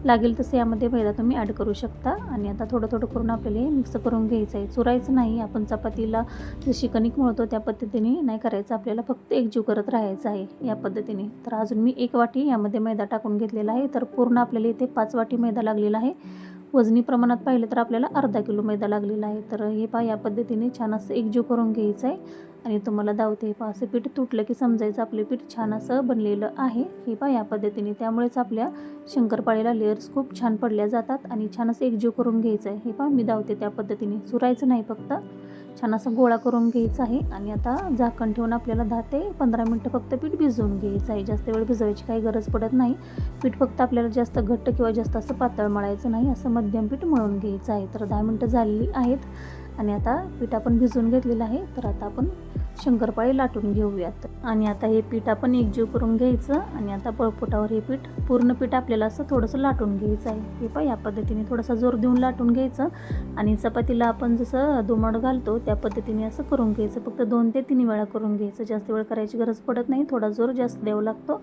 लागेल तसे यामध्ये मैदा तुम्ही ॲड करू शकता. आणि आता थोडं थोडं करून आपल्याला हे मिक्स करून घ्यायचं आहे. चुरायचं नाही. आपण चपातीला जशी कणिक मळतो त्या पद्धतीने नाही करायचं आपल्याला. फक्त एकजीव करत राहायचं आहे या पद्धतीने. तर अजून मी 1 वाटी यामध्ये मैदा टाकून घेतलेला आहे. तर पूर्ण आपल्याला इथे 5 वाटी मैदा लागलेला आहे. वजनी प्रमाणात पाहिलं तर आपल्याला अर्धा किलो मैदा लागलेला आहे. तर हे पहा या पद्धतीने छान असं एकजीव करून घ्यायचं आहे. आणि तुम्हाला दावते हे पहा असं पीठ तुटलं की समजायचं आपले पीठ छान असं बनलेलं आहे. हे पहा या पद्धतीने. त्यामुळेच आपल्या शंकरपाळीला लेयर्स खूप छान पडल्या जातात. आणि छान असं एकजीव करून घ्यायचं आहे. हे पहा मी दावते त्या पद्धतीने. चुरायचं नाही, फक्त छान असं गोळा करून घ्यायचा आहे. आणि आता झाकण ठेवून आपल्याला 10 ते 15 मिनटं फक्त पीठ भिजवून घ्यायचं आहे. जास्त वेळ भिजवायची काही गरज पडत नाही. पीठ फक्त आपल्याला जास्त घट्ट किंवा जास्त असं पातळ मळायचं नाही. असं मध्यम पीठ मळून घ्यायचं आहे. तर 10 मिनटं झालेली आहेत. आणि आता पीठ आपण भिजवून घेतलेलं आहे. तर आता आपण शंकरपाळी लाटून घेऊयात. आणि आता हे पीठ आपण एकजीव करून घ्यायचं. आणि आता पळपोटावर हे पीठ पूर्ण पीठ आपल्याला असं थोडंसं लाटून घ्यायचं आहे. हे पहा या पद्धतीने थोडासा जोर देऊन लाटून घ्यायचं. आणि चपातीला आपण जसं दुमड घालतो त्या पद्धतीने असं करून घ्यायचं. फक्त 2 ते 3 वेळा करून घ्यायचं. जास्त वेळ करायची गरज पडत नाही. थोडा जोर जास्त द्यावा लागतो.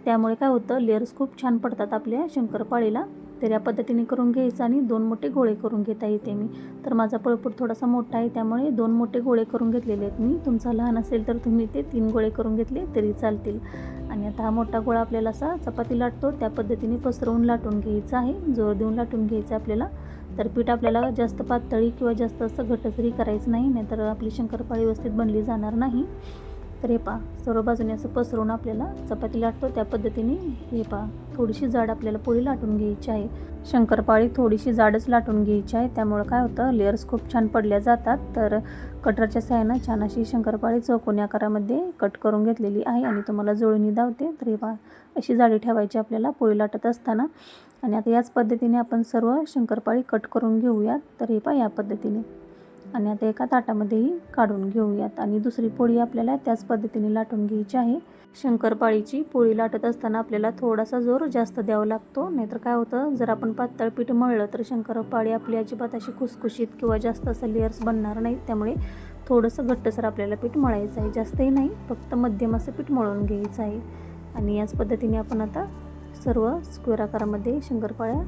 त्यामुळे काय होतं, लेयर्स खूप छान पडतात आपल्या शंकरपाळीला. तर या पद्धतीने करून घ्यायचं. आणि 2 मोठे गोळे करून घेता येते मी. तर माझा पळपूट थोडासा मोठा आहे त्यामुळे 2 मोठे गोळे करून घेतलेले आहेत मी. तुमचा लहान असेल तर तुम्ही ते 3 गोळे करून घेतले तरी चालतील. आणि आता हा मोठा गोळा आपल्याला असा चपाती लाटतो त्या पद्धतीने पसरवून लाटून घ्यायचा आहे. जोर देऊन लाटून घ्यायचं आपल्याला. तर पीठ आपल्याला जास्त पातळी किंवा जास्त असं घट्टसरी करायचं नाही, नाहीतर आपली शंकरपाळी व्यवस्थित बनली जाणार नाही. तर हे पहा सर्व बाजूने असं पसरून आपल्याला चपाती लाटतो त्या पद्धतीने. हे पहा थोडीशी जाड आपल्याला पोळी लाटून घ्यायची आहे. शंकरपाळी थोडीशी जाडच लाटून घ्यायची आहे. त्यामुळं काय होतं, लेयर्स खूप छान पडल्या जातात. तर कटरच्या साहाय्यानं छान अशी शंकरपाळी चौकोनी आकारामध्ये कट करून घेतलेली आहे. आणि तुम्हाला जुळणी दावते. तर हे पहा अशी जाडी ठेवायची आपल्याला पोळी लाटत असताना. आणि आता याच पद्धतीने आपण सर्व शंकरपाळी कट करून घेऊयात. तर हे पहा या पद्धतीने. आणि आता एका ताटामध्येही काढून घेऊयात. आणि दुसरी पोळी आपल्याला त्याच पद्धतीने लाटून घ्यायची आहे. शंकरपाळीची पोळी लाटत असताना आपल्याला थोडासा जोर जास्त द्यावा लागतो. नाहीतर काय होतं, जर आपण पातळ पीठ मळलं तर शंकरपाळी आपली अजिबात अशी खुसखुशीत किंवा जास्त असं लेयर्स बनणार नाही. त्यामुळे थोडंसं घट्टसर आपल्याला पीठ मळायचं आहे. जास्तही नाही, फक्त मध्यम असं पीठ मळून घ्यायचं आहे. आणि याच पद्धतीने आपण आता सर्व स्क्वेअर आकारामध्ये शंकरपाळ्या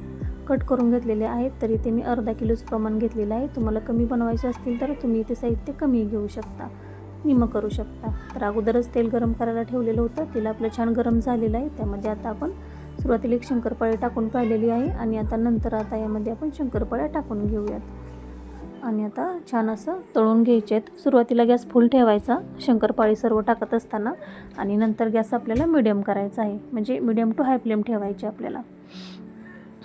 कट करून घेतलेले आहेत. तरी ते मी अर्धा किलोचं प्रमाण घेतलेलं आहे. तुम्हाला कमी बनवायचे असतील तर तुम्ही ते साहित्य कमी घेऊ शकता, निम्मं करू शकता. तर अगोदरच तेल गरम करायला ठेवलेलं होतं. तेल आपलं छान गरम झालेलं आहे. त्यामध्ये आता आपण सुरुवातीला एक शंकरपाळी टाकून पाहिलेली आहे. आणि आता नंतर आता यामध्ये आपण शंकरपाळ्या टाकून घेऊयात. आणि आता छान असं तळून घ्यायचे आहेत. सुरुवातीला गॅस फुल ठेवायचा शंकरपाळी सर्व टाकत असताना. आणि नंतर गॅस आपल्याला मिडियम करायचा आहे. म्हणजे मिडियम टू हाय फ्लेम ठेवायची आपल्याला.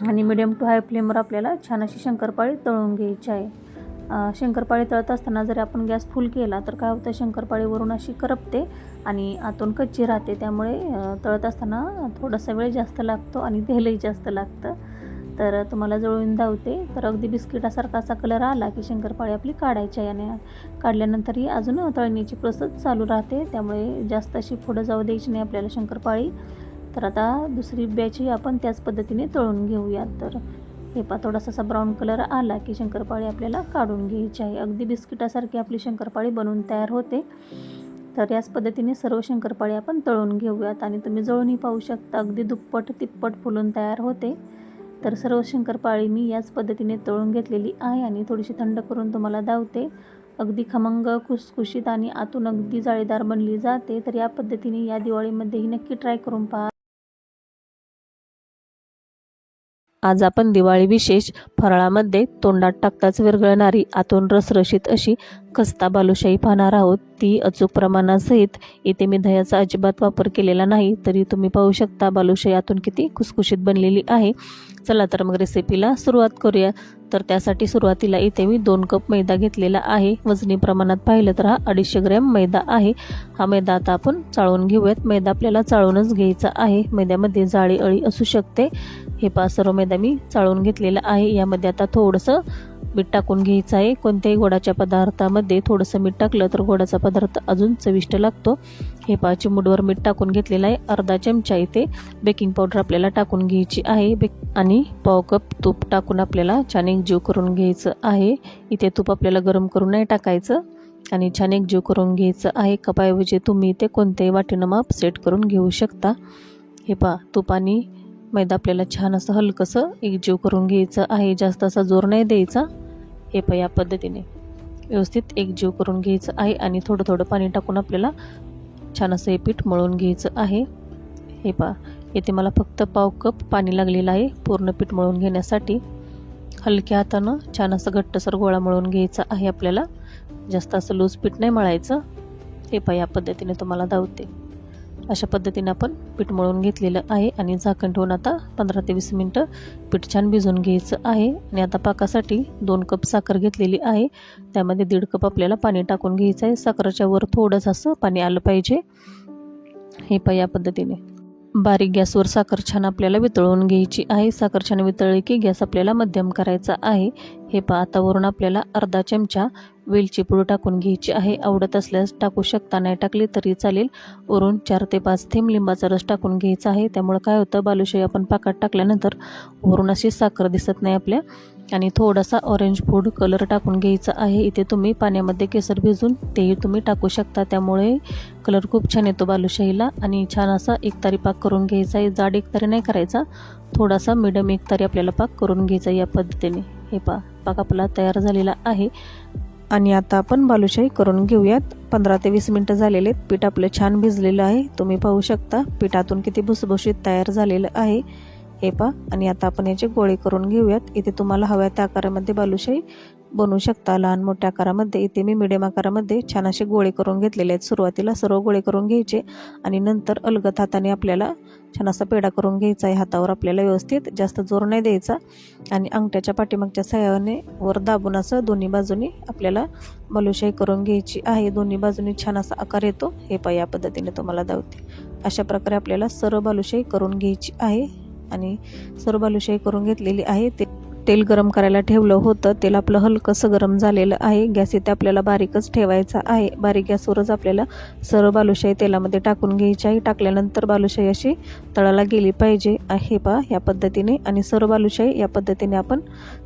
आणि मिडियम टू हाय फ्लेमवर आपल्याला छान अशी शंकरपाळी तळून घ्यायची आहे. शंकरपाळी तळत असताना जर आपण गॅस फुल केला तर काय होतं, शंकरपाळीवरून अशी करपते आणि आतून कच्ची राहते. त्यामुळे तळत असताना थोडासा वेळ जास्त लागतो आणि तेलही जास्त लागतं. तर तुम्हाला जळून धावते. तर अगदी बिस्किटासारखा असा कलर आला की शंकरपाळी आपली काढायची आहे. आणि काढल्यानंतरही अजून तळण्याची प्रोसेस चालू राहते. त्यामुळे जास्त अशी पुढं जाऊ द्यायची नाही आपल्याला शंकरपाळी. तर आता दुसरी बॅचही आपण त्याच पद्धतीने तळून घेऊयात. तर हे पहा थोडासा असा ब्राऊन कलर आला की शंकरपाळी आपल्याला काढून घ्यायची आहे. अगदी बिस्किटासारखी आपली शंकरपाळी बनवून तयार होते. तर याच पद्धतीने सर्व शंकरपाळी आपण तळून घेऊयात आणि तुम्ही जळूनही पाहू शकता अगदी दुप्पट तिप्पट फुलून तयार होते. तर सर्व शंकरपाळी मी याच पद्धतीने तळून घेतलेली आहे आणि थोडीशी थंड करून तुम्हाला दावते. अगदी खमंग खुसखुशीत आणि आतून अगदी जाळीदार बनली जाते. तर या पद्धतीने या दिवाळीमध्येही नक्की ट्राय करून पहा. आज आपण दिवाळी विशेष फराळामध्ये तोंडात टाकताच विरघळणारी आतून रसरशीत अशी खस्ता बालुशाही पाहणार आहोत. ती अचूक प्रमाणासहित. इथे मी दह्याचा अजिबात वापर केलेला नाही, तरी तुम्ही पाहू शकता बालुशाही आतून किती खुसखुशीत बनलेली आहे. चला तर मग रेसिपीला सुरुवात करूया. तर त्यासाठी सुरुवातीला इथे मी 2 कप मैदा घेतलेला आहे. वजनी प्रमाणात पाहिलं तर हा 250 ग्रॅम मैदा आहे. हा मैदा आता आपण चाळून घेऊयात. मैदा आपल्याला चाळूनच घ्यायचा आहे. मैद्यामध्ये जाळी अळी असू शकते. हे पहा सर्व मैदा मी चाळून घेतलेला आहे. यामध्ये आता थोडंसं मीठ टाकून घ्यायचं आहे. कोणत्याही गोडाच्या पदार्थामध्ये थोडंसं मीठ टाकलं तर गोडाचा पदार्थ अजून चविष्ट लागतो. हे पहा चिमूटभर मीठ टाकून घेतलेलं आहे. अर्धा चमचा इथे बेकिंग पावडर आपल्याला टाकून घ्यायची आहे. आणि पाव कप तूप टाकून आपल्याला छान एकजीव करून घ्यायचं आहे. इथे तूप आपल्याला गरम करून नाही टाकायचं आणि छान एकजीव करून घ्यायचं आहे. कपाऐवजी तुम्ही इथे कोणत्याही वाटीनं माप सेट करून घेऊ शकता. हे पहा तूप आणि मैदा आपल्याला छान असं हलकंसं एकजीव करून घ्यायचं आहे. जास्त असा जोर नाही द्यायचा. हे पहा या पद्धतीने व्यवस्थित एकजीव करून घ्यायचं आहे आणि थोडं थोडं पाणी टाकून आपल्याला छान असं हे पीठ मळून घ्यायचं आहे. हे पहा येथे मला फक्त पाव कप पाणी लागलेलं आहे पूर्ण पीठ मळून घेण्यासाठी. हलक्या हातानं छान असं घट्टसर गोळा मळून घ्यायचा आहे आपल्याला. जास्त असं लूज पीठ नाही मळायचं. हे पहा या पद्धतीने तुम्हाला दावते. अशा पद्धतीने आपण पीठ मळून घेतलेलं आहे आणि झाकण ठेवून आता 15 ते 20 मिनटं पीठ छान भिजवून घ्यायचं आहे. आणि आता पाकासाठी 2 कप साखर घेतलेली आहे. त्यामध्ये 1.5 कप आपल्याला पाणी टाकून घ्यायचं आहे. साखरेच्या वर थोडंसं असं पाणी आलं पाहिजे. हे पहा या पद्धतीने बारीक गॅसवर साखर छान आपल्याला वितळवून घ्यायची आहे. साखर छान वितळली की गॅस आपल्याला मध्यम करायचा आहे. हे पहा आता वरून आपल्याला अर्धा चमचा वेलची पूड टाकून घ्यायची आहे. आवडत असल्यास टाकू शकता, नाही टाकली तरी चालेल. वरून 4 ते 5 थेंब लिंबाचा रस टाकून घ्यायचा आहे. त्यामुळे काय होतं बालुशाही आपण पाकात टाकल्यानंतर वरून अशी साखर दिसत नाही आपल्या. आणि थोडासा ऑरेंज फूड कलर टाकून घ्यायचा आहे. इथे तुम्ही पाण्यामध्ये केसर भिजून तेही तुम्ही टाकू शकता. त्यामुळे कलर खूप छान येतो बालुशाहीला. आणि छान असा एकतारी पाक करून घ्यायचा आहे. जाड एकतारी नाही करायचा, थोडासा मिडियम एकतारी आपल्याला पाक करून घ्यायचा या पद्धतीने. हे पहा पाक आपला तयार झालेला आहे. आणि आता आपण बालुशाही करून घेऊयात. 15 ते 20 मिनटं झालेले आहेत. पीठ आपलं छान भिजलेलं आहे. तुम्ही पाहू शकता पिठातून किती भुसभुशीत तयार झालेलं आहे. हे पहा आणि आता आपण याचे गोळे करून घेऊयात. इथे तुम्हाला हव्या त्या आकारामध्ये बालुशाही बनवू शकता, लहान मोठ्या आकारामध्ये. इथे मी मिडियम आकारामध्ये छान असे गोळे करून घेतलेले आहेत. सुरुवातीला सर्व गोळे करून घ्यायचे आणि नंतर अलगद हाताने आपल्याला छान असा पेढा करून घ्यायचा आहे. हातावर आपल्याला व्यवस्थित जास्त जोर नाही द्यायचा आणि अंगठ्याच्या पाठीमागच्या सहाय्याने वर दाबून असं दोन्ही बाजूनी आपल्याला बालुशाही करून घ्यायची आहे. दोन्ही बाजूनी छान असा आकार येतो. हे पहा या पद्धतीने तुम्हाला दावते. अशा प्रकारे आपल्याला सर्व बालुशाही करून घ्यायची आहे. आणि सर्व बालुशाही करून घेतलेली आहे. तेल गरम करायला ठेवलं होतं. तेल आपलं हलकंसं गरम झालेलं आहे. गॅस इथे आपल्याला बारीकच ठेवायचा आहे. बारीक गॅसवरच आपल्याला सर्व बालुशाही तेलामध्ये टाकून घ्यायची आहे. टाकल्यानंतर बालुशाही अशी तळाला गेली पाहिजे. हे पहा या पद्धतीने. आणि सर्व बालुशाही या पद्धतीने आपण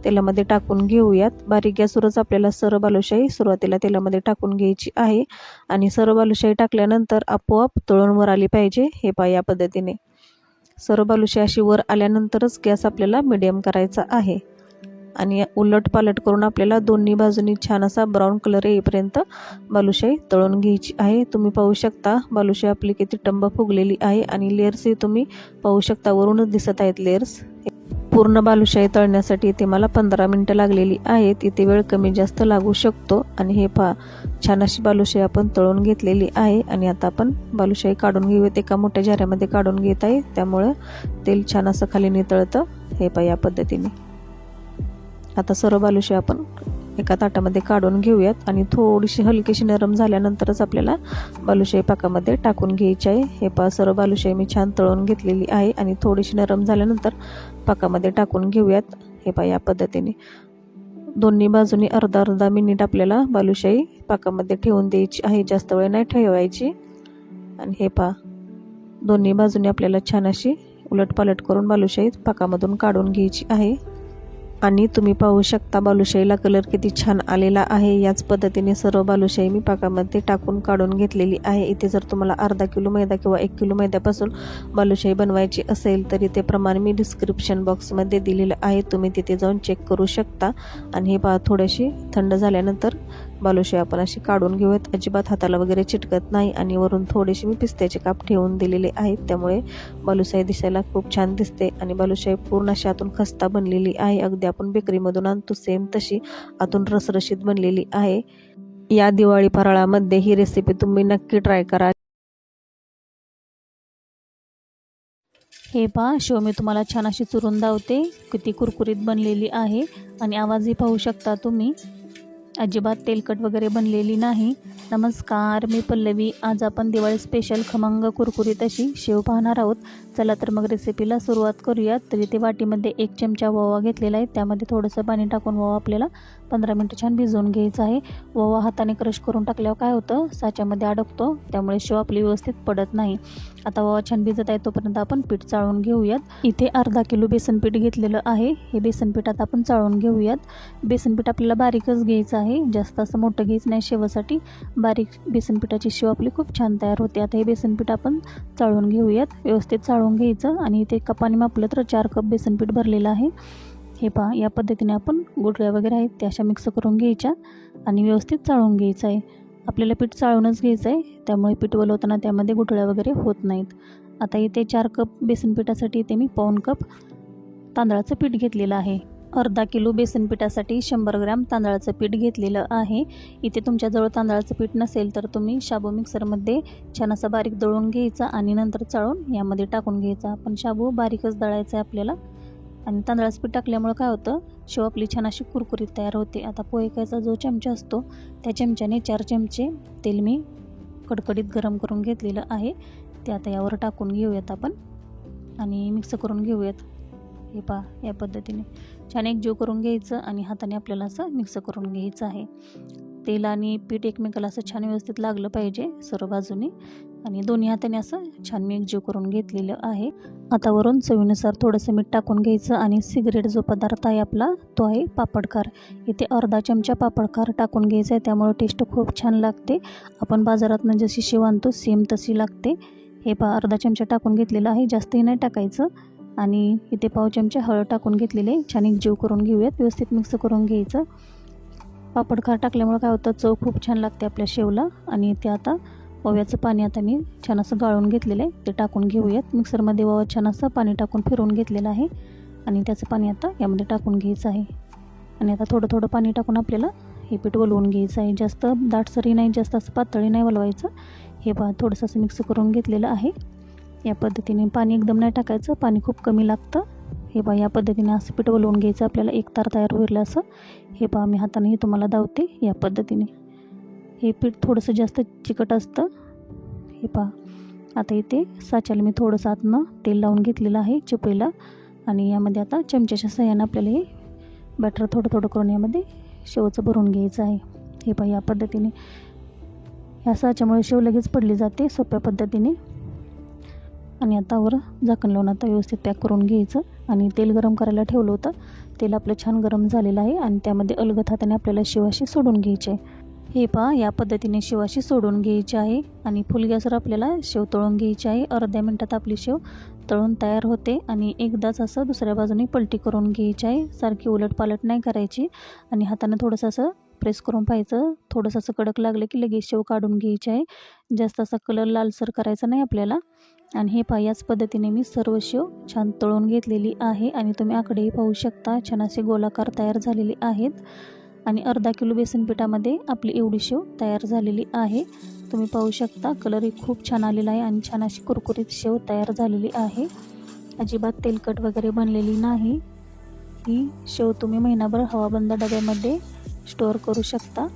तेलामध्ये टाकून घेऊयात. बारीक गॅसवरच आपल्याला सर्व बालुशाही सुरुवातीला तेलामध्ये टाकून घ्यायची आहे. आणि सर्व बालुशाही टाकल्यानंतर आपोआप तळून वर आली पाहिजे. हे पहा या पद्धतीने सर्व बालुशाही अशी वर आल्यानंतरच गॅस आपल्याला मिडियम करायचा आहे. आणि उलट पालट करून आपल्याला दोन्ही बाजूनी छान असा ब्राऊन कलर येईपर्यंत बालुशाही तळून घ्यायची आहे. तुम्ही पाहू शकता बालुशाही आपली किती टंब फुगलेली आहे आणि लेयर्सही तुम्ही पाहू शकता वरूनच दिसत आहेत लेयर्स. पूर्ण बालुशाही तळण्यासाठी इथे मला 15 मिनटं लागलेली आहेत. इथे वेळ कमी जास्त लागू शकतो. आणि हे पहा छान अशी बालुशाही आपण तळून घेतलेली आहे. आणि आता आपण बालुशाही काढून घेऊयात. एका मोठ्या जाऱ्यामध्ये काढून घेत आहे, त्यामुळं तेल छान असं खाली नितळतं. हे पहा या पद्धतीने. आता सर्व बालुशाही आपण एका ताटामध्ये काढून घेऊयात आणि थोडीशी हलकीशी नरम झाल्यानंतरच आपल्याला बालुशाही पाकामध्ये टाकून घ्यायची आहे. हे पहा सर्व बालुशाही मी छान तळून घेतलेली आहे आणि थोडीशी नरम झाल्यानंतर पाकामध्ये टाकून घेऊयात. हे पहा या पद्धतीने दोन्ही बाजूनी अर्धा मिनिट आपल्याला बालुशाही पाकामध्ये ठेवून द्यायची आहे. जास्त वेळ नाही ठेवायची. आणि हे पहा दोन्ही बाजूने आपल्याला छान अशी उलटपालट करून बालुशाही पाकामधून काढून घ्यायची आहे। आणि तुम्ही पाहू शकता बालुशाहीला कलर किती छान आलेला आहे। याच पद्धतीने सर्व बालुशाही मी पाकामध्ये टाकून काढून घेतलेली आहे। इथे जर तुम्हाला अर्धा किलो मैदा किंवा 1 किलो मैद्यापासून बालुशाही बनवायची असेल तर इथे प्रमाण मी डिस्क्रिप्शन बॉक्समध्ये दिलेलं आहे, तुम्ही तिथे जाऊन चेक करू शकता। आणि हे पहा थोडीशी थंड झाल्यानंतर बालुशाही आपण अशी काढून घेऊयात, अजिबात हाताला वगैरे चिटकत नाही। आणि वरून थोडेसे मी पिस्त्याचे काप ठेवून दिलेले आहेत, त्यामुळे बालुशाही दिसायला खूप छान दिसते। आणि बालुशाही पूर्ण अशी आतून खस्ता बनलेली आहे, अगदी आपण बेकरीमधून आणतो सेम तशी आतून रसरशीत बनलेली आहे। या दिवाळी फराळामध्ये ही रेसिपी तुम्ही नक्की ट्राय करा। हे पहा शेव मी तुम्हाला छान अशी चुरून दावते, किती कुरकुरीत बनलेली आहे। आणि आवाजही पाहू शकता तुम्ही, अजिबात तेलकट वगैरे बनलेली नाही। नमस्कार, मी पल्लवी। आज आपण दिवाळी स्पेशल खमंग कुरकुरीत अशी शेव पाहणार आहोत। चला तर मग रेसिपीला सुरुवात करूयात। तर इथे वाटीमध्ये 1 चमचा ओवा घेतलेला आहे, त्यामध्ये थोडंसं पाणी टाकून ओवा आपल्याला 15 मिनिटं छान भिजवून घ्यायचा आहे। ओवा हाताने क्रश करून टाकल्यावर काय होतं, साच्यामध्ये अडकतो, त्यामुळे शेव आपली व्यवस्थित पडत नाही। आता ओवा छान भिजत आहे तोपर्यंत आपण पीठ चाळून घेऊयात। इथे अर्धा किलो बेसन पीठ घेतलेलं आहे, हे बेसन पीठ आता आपण चाळून घेऊयात। बेसन पीठ आपल्याला बारीकच घ्यायचं आहे, जास्त असं मोठं घ्यायचं नाही शेवासाठी। बारीक बेसन पिठाची शेव आपली खूप छान तयार होते। आता हे बेसन पीठ आपण चाळून घेऊयात, व्यवस्थित चाळून घ्यायचं। आणि इथे कपाने मापलं तर 4 कप बेसन पीठ भरलेलं आहे। हे पहा या पद्धतीने आपण गुठळ्या वगैरे आहेत त्या अशा मिक्स करून घ्यायच्या आणि व्यवस्थित चाळून घ्यायचं आहे। आपल्याला पीठ चाळूनच घ्यायचं आहे, त्यामुळे पीठ वलवताना त्यामध्ये गुठळ्या वगैरे होत नाहीत। आता इथे 4 कप बेसन पिठासाठी इथे मी 1.25 कप तांदळाचं पीठ घेतलेलं आहे। अर्धा किलो बेसन पिठासाठी 100 ग्रॅम तांदळाचं पीठ घेतलेलं आहे। इथे तुमच्याजवळ तांदळाचं पीठ नसेल तर तुम्ही शाबू मिक्सरमध्ये छान असं बारीक दळून घ्यायचा आणि नंतर चाळून यामध्ये टाकून घ्यायचा। पण शाबू बारीकच दळायचा आहे आपल्याला। आणि तांदळाचं पीठ टाकल्यामुळे काय होतं, शेव आपली छान अशी कुरकुरीत तयार होते। आता पोहेकायचा जो चमचा असतो त्या चमच्याने 4 चमचे तेल मी कडकडीत गरम करून घेतलेलं आहे, ते आता यावर टाकून घेऊयात आपण आणि मिक्स करून घेऊयात। हे पहा या पद्धतीने छान एकजीव करून घ्यायचं आणि हाताने आपल्याला असं मिक्स करून घ्यायचं आहे। तेल आणि पीठ एकमेकाला असं छान व्यवस्थित लागलं पाहिजे सर्व बाजूने, आणि दोन्ही हाताने असं छान मी एकजीव करून घेतलेलं आहे। आता वरून चवीनुसार थोडंसं मीठ टाकून घ्यायचं आणि सिगरेट जो पदार्थ आहे आपला तो आहे पापडखार। इथे अर्धा चमचा पापडखार टाकून घ्यायचा आहे, त्यामुळे टेस्ट खूप छान लागते। आपण बाजारातनं जशी शेव आणतो सेम तशी लागते। हे पहा अर्धा चमचा टाकून घेतलेला आहे, जास्तही नाही टाकायचं। आणि इथे पाव चमचा हळद टाकून घेतलेले, छान एकजीव करून घेऊयात, व्यवस्थित मिक्स करून घ्यायचं। पापडखार टाकल्यामुळे काय होतं, चव खूप छान लागते आपल्या शेवला। आणि ते आता ओव्याचं पाणी आता मी छान असं गाळून घेतलेलं आहे ते टाकून घेऊयात। मिक्सरमध्ये ओवा छान असं पाणी टाकून फिरवून घेतलेलं आहे आणि त्याचं पाणी आता यामध्ये टाकून घ्यायचं आहे। आणि आता थोडं थोडं पाणी टाकून आपल्याला हे पीठ वलवून घ्यायचं आहे, जास्त दाटसरी नाही, जास्त असं पातळी नाही वलवायचं। हे पहा थोडंसं असं मिक्स करून घेतलेलं आहे। या पद्धतीने पाणी एकदम नाही टाकायचं, पाणी खूप कमी लागतं। हे पहा या पद्धतीने असं पीठ वलवून घ्यायचं, आपल्याला एक तार तयार होईल असं। हे पहा मी हाताने तुम्हाला दावते या पद्धतीने। हे पीठ थोडंसं जास्त चिकट असतं। हे पहा आता इथे साच्याला मी थोडंसं आतनं तेल लावून घेतलेलं आहे चिपळीला, आणि यामध्ये आता चमच्याच्या सहाय्यानं आपल्याला हे बॅटर थोडं थोडं करून यामध्ये शेवचं भरून घ्यायचं आहे। हे पहा या पद्धतीने, ह्या साच्यामुळे शेव लगेच पडली जाते सोप्या पद्धतीने। आणि आता वर झाकण लावून आता व्यवस्थित पॅक करून घ्यायचं। आणि तेल गरम करायला ठेवलं होतं, तेल आपलं छान गरम झालेलं आहे आणि त्यामध्ये अलगद हाताने आपल्याला शेवाशी सोडून घ्यायची आहे। हे पहा या पद्धतीने शेवाशी सोडून घ्यायची आहे आणि फुल गॅसवर आपल्याला शेव तळून घ्यायची आहे। अर्ध्या मिनिटात आपली शेव तळून तयार होते आणि एकदाच असं दुसऱ्या बाजूने पलटी करून घ्यायची आहे, सारखी उलटपालट नाही करायची। आणि हाताने थोडंसं असं प्रेस करून पाहायचं, थोडंसं असं कडक लागलं की लगेच शेव काढून घ्यायची आहे, जास्त असा कलर लालसर करायचा नाही आपल्याला। आणि हे पहा याच पद्धतीने मी सर्व शेव छान तळून घेतलेली आहे आणि तुम्ही आकडेही पाहू शकता, छान असे गोलाकार तयार झालेले आहेत। आणि अर्धा किलो बेसन पिठामध्ये आपली एवढी शेव तयार झालेली आहे, तुम्ही पाहू शकता। कलरही खूप छान आलेला आहे आणि छान अशी कुरकुरीत शेव तयार झालेली आहे, अजिबात तेलकट वगैरे बनलेली नाही। ही शेव तुम्ही महिनाभर हवाबंद डब्यामध्ये स्टोअर करू शकता।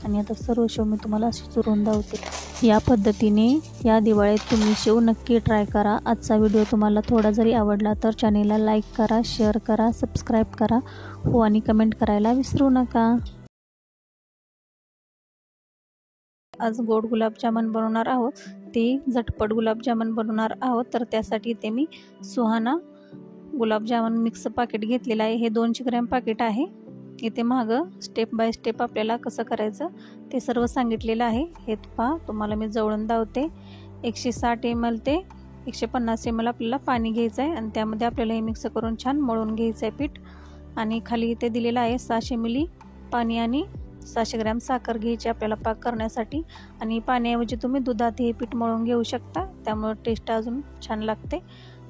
आणि आता सर्व शेव मी तुम्हाला अशी चुरून दावते। या पद्धतीने या दिवाळीत तुम्ही शेव नक्की ट्राय करा। आजचा व्हिडिओ तुम्हाला थोडा जरी आवडला तर चॅनेलला लाईक करा, शेअर करा, सबस्क्राईब करा, हो आणि कमेंट करायला विसरू नका। आज गोड गुलाबजामुन बनवणार आहोत. ते झटपट गुलाबजामुन बनवणार आहोत. तर त्यासाठी इथे मी सुहाना गुलाबजामुन मिक्स पाकिट घेतलेलं आहे. हे 200 ग्रॅम पाकिट आहे. इथे मागं स्टेप बाय स्टेप आपल्याला कसं करायचं ते सर्व सांगितलेलं आहे. हे पहा, तुम्हाला मी जवळून दावते. 160 ml ते 150 ml आपल्याला पाणी घ्यायचं आहे आणि त्यामध्ये आपल्याला हे मिक्स करून छान मळून घ्यायचं आहे पीठ. आणि खाली इथे दिलेलं आहे 600 ml पाणी आणि 600 ग्रॅम साखर घ्यायची आपल्याला पाक करण्यासाठी. आणि पाण्याऐवजी तुम्ही दुधात हे पीठ मळून घेऊ शकता, त्यामुळे टेस्ट अजून छान लागते.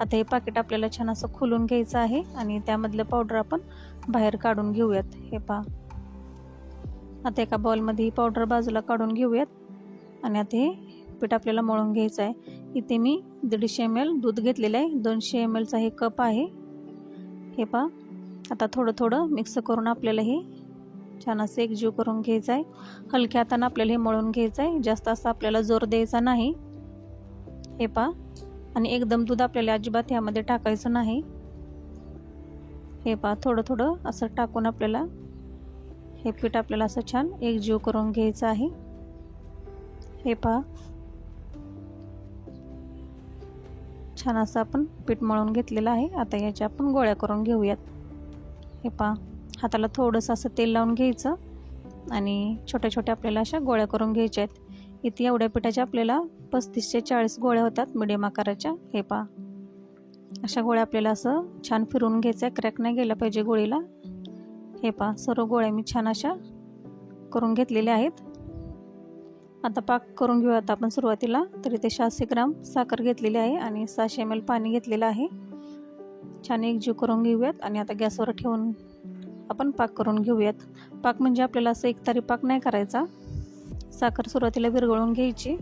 आता हे पाकिट आपल्याला छान असं खोलून घ्यायचं आहे आणि त्यामधलं पावडर आपण बाहेर काढून घेऊयात. हे पहा, आता एका बाउलमध्ये ही पावडर बाजूला काढून घेऊयात आणि आता हे पीठ आपल्याला मळून घ्यायचं आहे. इथे मी 150 ml दूध घेतलेलं आहे. 200 ml चा हे कप आहे. हे पहा, आता थोडं थोडं मिक्स करून आपल्याला हे छान असं एकजीव करून घ्यायचं आहे. हलक्या हाताने आपल्याला हे मळून घ्यायचं आहे, जास्त असं आपल्याला जोर द्यायचा नाही. हे पहा, आणि एकदम दूध आपल्याला अजिबात यामध्ये टाकायचं नाही. हे पहा, थोडं थोडं असं टाकून आपल्याला हे पीठ आपल्याला असं छान एकजीव करून घ्यायचं आहे. हे पहा, छान असं आपण पीठ मळून घेतलेलं आहे. आता याच्या आपण गोळ्या करून घेऊयात. हे पहा, हाताला थोडंसं असं तेल लावून घ्यायचं आणि छोट्या छोट्या आपल्याला अशा गोळ्या करून घ्यायच्या आहेत. इथे एवढ्या पिठाच्या आपल्याला 35 ते 40 गोळ्या होतात मिडियम आकाराच्या. हे पहा, अशा गोळ्या आपल्याला असं छान फिरवून घ्यायचं आहे, क्रॅक नाही गेला पाहिजे गोळीला. हे पहा, सर्व गोळ्या मी छान अशा करून घेतलेल्या आहेत. आता पाक करून घेऊयात आपण सुरुवातीला. तर इथे 600 ग्राम साखर घेतलेली आहे आणि 600 ml पाणी घेतलेलं आहे. छान एकजीव करून घेऊयात आणि आता गॅसवर ठेवून आपण पाक करून घेऊयात. पाक म्हणजे आपल्याला असं एकतारी पाक नाही करायचा. साखर सुरुवातीला विरघळून घ्यायची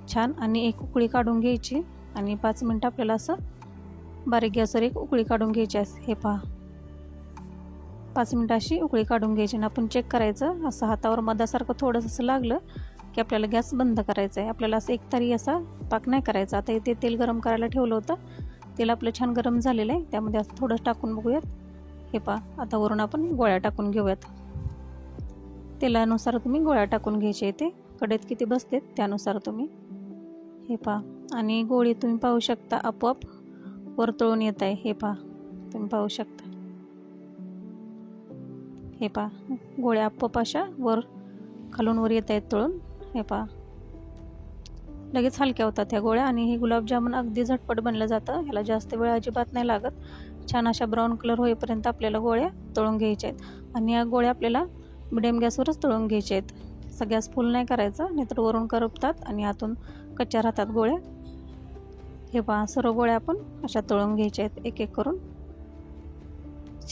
छान आणि एक उकळी काढून घ्यायची आणि 5 मिनिटं आपल्याला असं बारीक गॅसवर एक उकळी काढून घ्यायची आहे. हे पहा, 5 मिनिटं अशी उकळी काढून घ्यायची आणि आपण चेक करायचं. असं हातावर मधासारखं थोडंसं असं लागलं की आपल्याला गॅस बंद करायचा आहे. आपल्याला असं एकतारी असा पाक नाही करायचा. आता इथे तेल गरम करायला ठेवलं होतं. तेल आपलं छान गरम झालेलं आहे, त्यामध्ये असं थोडं टाकून बघूयात. हे पहा, आता वरून आपण गोळ्या टाकून घेऊयात. तेलानुसार तुम्ही गोळ्या टाकून घ्यायचे. इथे कढईत किती बसतेत त्यानुसार तुम्ही. हे पहा, आणि गोळी तुम्ही पाहू शकता आपोआप वर तळून येत आहे. हे पहा, तुम्ही पाहू शकता. हे पहा, गोळ्या आपोआप अशा वर खालून वर येत आहेत तळून. हे पहा, लगेच हलक्या होतात ह्या गोळ्या. आणि हे गुलाबजामुन अगदी झटपट बनलं जातं. ह्याला जास्त वेळ अजिबात नाही लागत. छान अशा ब्राऊन कलर होईपर्यंत आपल्याला गोळ्या तळून घ्यायच्या आहेत आणि या गोळ्या आपल्याला मिडियम गॅसवरच तळून घ्यायच्या आहेत. असा गॅस फुल नाही करायचा, नाहीतर वरून करपतात आणि आतून कच्च्या राहतात गोळ्या. हे पहा, सर्व गोळ्या आपण अशा तळून घ्यायच्या आहेत एक एक करून.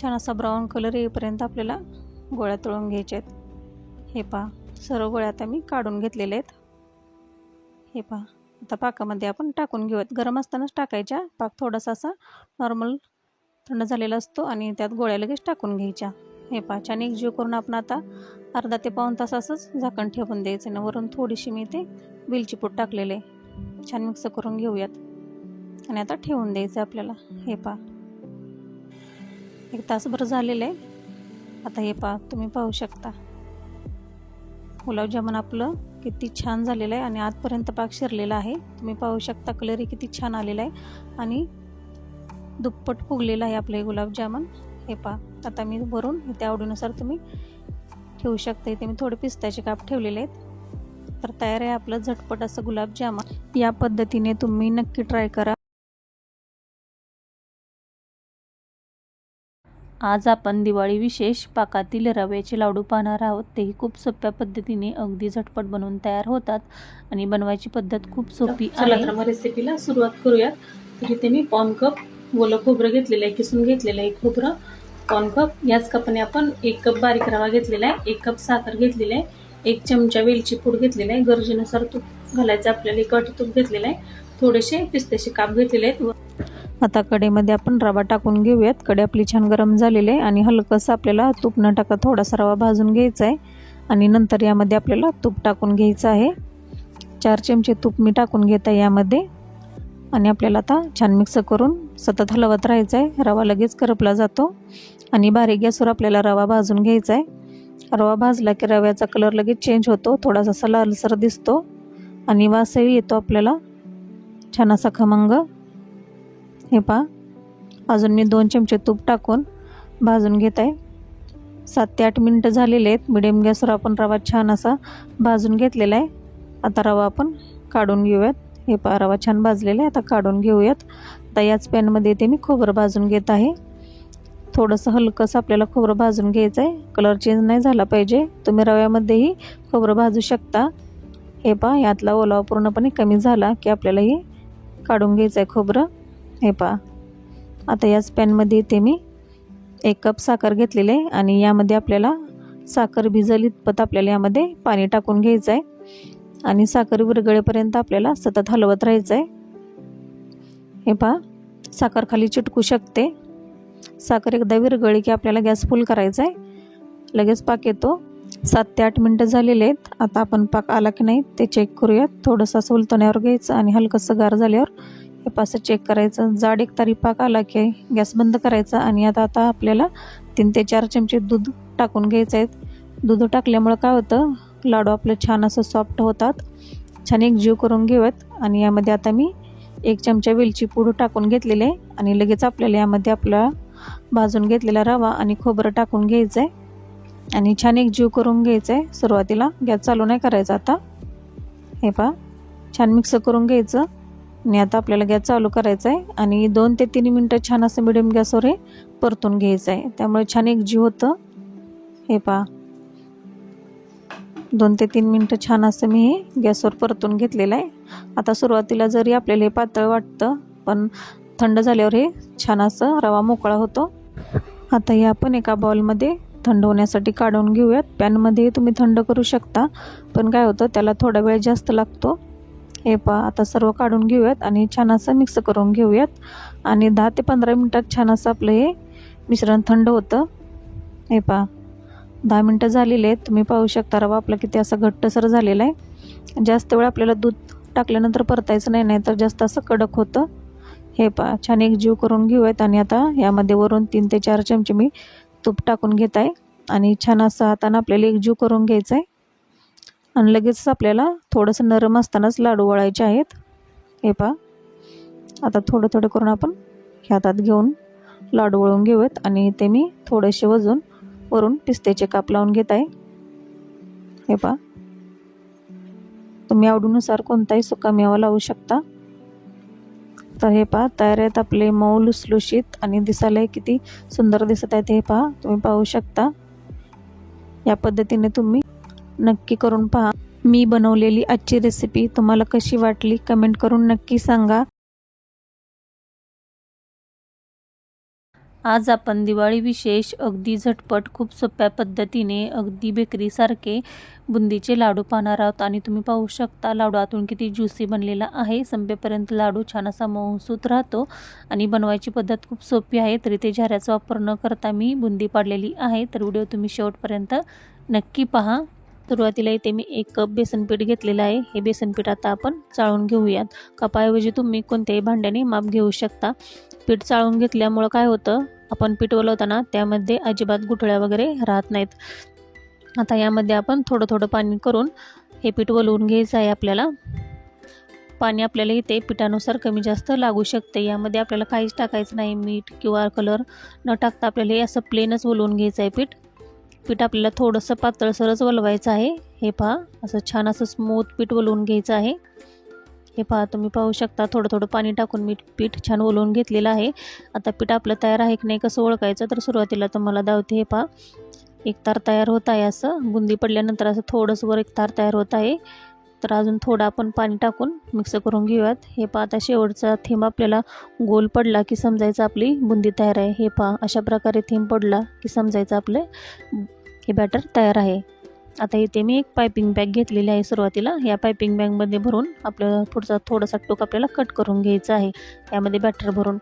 छान असा ब्राऊन कलर येईपर्यंत आपल्याला गोळ्या तळून घ्यायच्या आहेत. हे पहा, सर्व गोळ्या आता मी काढून घेतलेल्या आहेत. हे पहा, आता पाकामध्ये आपण टाकून घेऊयात. गरम असतानाच टाकायच्या. पाक थोडासा असा नॉर्मल थंड झालेला असतो आणि त्यात गोळ्या लगेच टाकून घ्यायच्या. हे पहा, छान एकजीव करून आपण आता अर्धा ते पाऊण तास असंच झाकण ठेवून द्यायचं आहे. वरून थोडीशी मी ते वेलची पूड टाकलेले आहे. छान मिक्स करून घेऊयात आणि आता ठेवून द्यायचं आपल्याला. हे पहा, 1 तासभर झालेलं आहे. आता हे पहा, तुम्ही पाहू शकता गुलाबजामुन आपलं किती छान झालेलं आहे आणि आतपर्यंत पाक शिरलेला आहे. तुम्ही पाहू शकता कलरही किती छान आलेला आहे आणि दुप्पट फुगलेलं आहे आपले गुलाबजामुन. हे पहा, आता मी वरून इथे आवडीनुसार तुम्ही ठेवू शकता. इथे मी थोडे पिस्त्याचे काप ठेवलेले आहेत. तर तयार आहे आपलं झटपट असं गुलाबजामुन. या पद्धतीने तुम्ही नक्की ट्राय करा. आज आपण दिवाळी विशेष पाकातील रव्याचे लाडू पाहणार आहोत. तेही खूप सोप्या पद्धतीने अगदी झटपट बनवून तयार होतात आणि बनवायची पद्धत खूप सोपी आहे. चला तर मग रेसिपीला सुरुवात करूयात. तर इथे मी पाऊण कप ओलं खोबरं घेतलेलं आहे, किसून घेतलेलं आहे खोबरं पाऊण कप. याच कपाने आपण 1 कप बारीक रवा घेतलेला आहे, 1 कप साखर घेतलेली आहे, 1 चमचा वेलची पूड घेतलेला आहे, गरजेनुसार तूप घालायचं आपल्याला, 1 वाटी तूप घेतलेलं आहे, थोडेसे पिस्त्याचे काप घेतलेले आहेत. आता कढईमध्ये आपण रवा टाकून घेऊयात. कढई आपली छान गरम झालेली आहे आणि हलकंसं आपल्याला तूप न टाका थोडासा रवा भाजून घ्यायचा आहे आणि नंतर यामध्ये आपल्याला तूप टाकून घ्यायचं आहे. 4 चमचे तूप मी टाकून घेत आहे यामध्ये आणि आपल्याला आता छान मिक्स करून सतत हलवत राहायचं आहे. रवा लगेच करपला जातो आणि बारीक गॅसवर आपल्याला रवा भाजून घ्यायचा आहे. रवा भाजला की रव्याचा कलर लगेच चेंज होतो, थोडासा असा लालसर दिसतो आणि वासही येतो आपल्याला छान असा खमंग। हे पहा, अजून मी 2 चमचे तूप टाकून भाजून घेत आहे। 7 ते 8 मिनिटं झालेले आहेत। मिडियम गॅसवर आपण रवा छान असा भाजून घेतलेला आहे। आता रवा आपण काढून घेऊयात। हे पहा, रवा छान भाजलेला आहे, आता काढून घेऊयात। आता याच पॅनमध्ये ते मी खोबरं भाजून घेत आहे। थोडंसं हलकंसं आपल्याला खोबरं भाजून घ्यायचं आहे, कलर चेंज नाही झाला पाहिजे। तुम्ही रव्यामध्येही खोबरं भाजू शकता। हे पहा, यातला ओलावा पूर्णपणे कमी झाला की आपल्याला हे काढून घ्यायचं आहे खोबरं। हे पहा, आता याच पॅनमध्ये ते मी 1 कप साखर घेतलेली आहे आणि यामध्ये आपल्याला साखर भिजेल इतपत आपल्याला यामध्ये पाणी टाकून घ्यायचं आहे आणि साखर विरघळेपर्यंत आपल्याला सतत हलवत राहायचं आहे। हे पहा, साखर खाली चिटकू शकते। साखर एकदा विरघळली की आपल्याला गॅस फुल करायचा आहे, लगेच पाक येतो। 7 ते 8 मिनिटं झालेले आहेत। आता आपण पाक आला की नाही ते चेक करूयात। थोडंसं असं उलटवण्यावर घ्यायचं आणि हलकंसं गार झाल्यावर हे पासं चेक करायचं। जाड एकतारी पाक आला की गॅस बंद करायचा आणि आता आपल्याला 3 ते 4 चमचे दूध टाकून घ्यायचं आहे। दूध टाकल्यामुळं काय होतं, लाडू आपले छान असं सॉफ्ट होतात। छान एकजीव करून घेऊयात आणि यामध्ये आता मी 1 चमचा वेलची पूड टाकून घेतलेली आहे आणि लगेच आपल्याला यामध्ये आपला भाजून घेतलेला रवा आणि खोबरं टाकून घ्यायचं आहे आणि छान एकजीव करून घ्यायचं आहे। सुरुवातीला गॅस चालू नाही करायचा आता। हे पहा, छान मिक्स करून घ्यायचं आणि आता आपल्याला गॅस चालू करायचा आहे आणि 2 ते 3 मिनिटं छान असं मिडियम गॅसवर हे परतून घ्यायचं आहे, त्यामुळे छान एकजीव होतं। हे पहा, 2 ते 3 मिनिटं छान असं मी हे गॅसवर परतून घेतलेलं आहे। आता सुरुवातीला जरी आपल्याला हे पातळ वाटतं, पण थंड झाल्यावर हे छान असं रवा मोकळा होतो। आता हे आपण एका बाउलमध्ये थंड होण्यासाठी काढून घेऊयात। पॅनमध्ये तुम्ही थंड करू शकता, पण काय होतं त्याला थोडा वेळ जास्त लागतो। हे पहा, आता सर्व काढून घेऊयात आणि छान असं मिक्स करून घेऊयात आणि 10 ते 15 मिनिटात छान असं आपलं हे मिश्रण थंड होतं। हे पहा, 10 मिनिटं झालेले आहेत। तुम्ही पाहू शकता रवा आपला किती असा घट्टसर झालेला आहे। जास्त वेळ आपल्याला दूध टाकल्यानंतर परतायचं नाही, नाहीतर जास्त असं कडक होतं। हे पहा, छान एकजीव करून घेऊयात आणि आता यामध्ये वरून 3 ते 4 चमचे मी तूप टाकून घेत आहे आणि छान असं हाताने आपल्याला एकजीव करून घ्यायचं आहे आणि लगेच आपल्याला थोडंसं नरम असतानाच लाडू वळायचे आहेत। हे पहा, आता थोडं थोडं करून आपण हातात घेऊन लाडू वळून घेऊयात आणि ते मी थोडेसे वरून पिस्त्याचे काप लावून घेत आहे। हे पहा, तुम्ही आवडीनुसार कोणताही सुका मेवा लावू शकता। तर हे पहा, तयार आहेत आपले मऊ लुसलुशीत आणि दिसायला किती सुंदर दिसत आहेत। हे पहा, तुम्ही पाहू शकता। या पद्धतीने तुम्ही नक्की करून पहा। मी बनवलेली आजची रेसिपी तुम्हाला कशी वाटली कमेंट करून नक्की सांगा। आज आपण दिवाळी विशेष अगदी झटपट खूप सोप्या पद्धतीने अगदी बेकरीसारखे बुंदीचे लाडू पाहणार आहोत आणि तुम्ही पाहू शकता लाडू आतून किती ज्युसी बनलेला आहे। संपेपर्यंत लाडू छान असा मऊसूत राहतो आणि बनवायची पद्धत खूप सोपी आहे, तरी ते झाऱ्याचा वापर न करता मी बुंदी पाडलेली आहे। तर व्हिडिओ तुम्ही शेवटपर्यंत नक्की पहा। सुरुवातीला इथे मी 1 कप बेसनपीठ घेतलेलं आहे। हे बेसनपीठ आता आपण चाळून घेऊयात। कपाऐवजी तुम्ही कोणत्याही भांड्याने माप घेऊ शकता। पीठ चाळून घेतल्यामुळं काय होतं, आपण पीठ वलवताना त्यामध्ये अजिबात गुठळ्या वगैरे राहत नाहीत। आता यामध्ये आपण थोडं थोडं पाणी करून हे पीठ वलवून घ्यायचं आहे आपल्याला। पाणी आपल्याला इथे पिठानुसार कमी जास्त लागू शकते। यामध्ये आपल्याला काहीच टाकायचं नाही, मीठ किंवा कलर न टाकता आपल्याला हे असं प्लेनच वलवून घ्यायचं आहे पीठ। पीठ आपल्याला थोडंसं पातळसरच वलवायचं आहे। हे पहा, असं छान असं स्मूथ पीठ वलवून घ्यायचं आहे। हे पहा, तुम्ही पाहू शकता थोडं थोडं पाणी टाकून मी पीठ छान वलवून घेतलेलं आहे। आता पीठ आपलं तयार आहे की नाही कसं ओळखायचं, तर सुरुवातीला तुम्हाला दावते। हे पहा, एक तार तयार होत आहे। असं बुंदी पडल्यानंतर असं थोडंसं वर एक तार तयार होत आहे। तर अजून थोडं आपण पाणी टाकून मिक्स करून घेऊयात। हे पहा, आता शेवटचा थेंब आपल्याला गोल पडला की समजायचं आपली बुंदी तयार आहे। हे पहा, अशा प्रकारे थेंब पडला की समजायचं आपलं हे बॅटर तयार आहे। आता इथे मी एक पायपिंग बॅग घेतलेली आहे। सुरुवातीला या पायपिंग बॅगमध्ये भरून आपलं पुढचा थोडासा टोक आपल्याला कट करून घ्यायचा आहे। यामध्ये बॅटर भरून,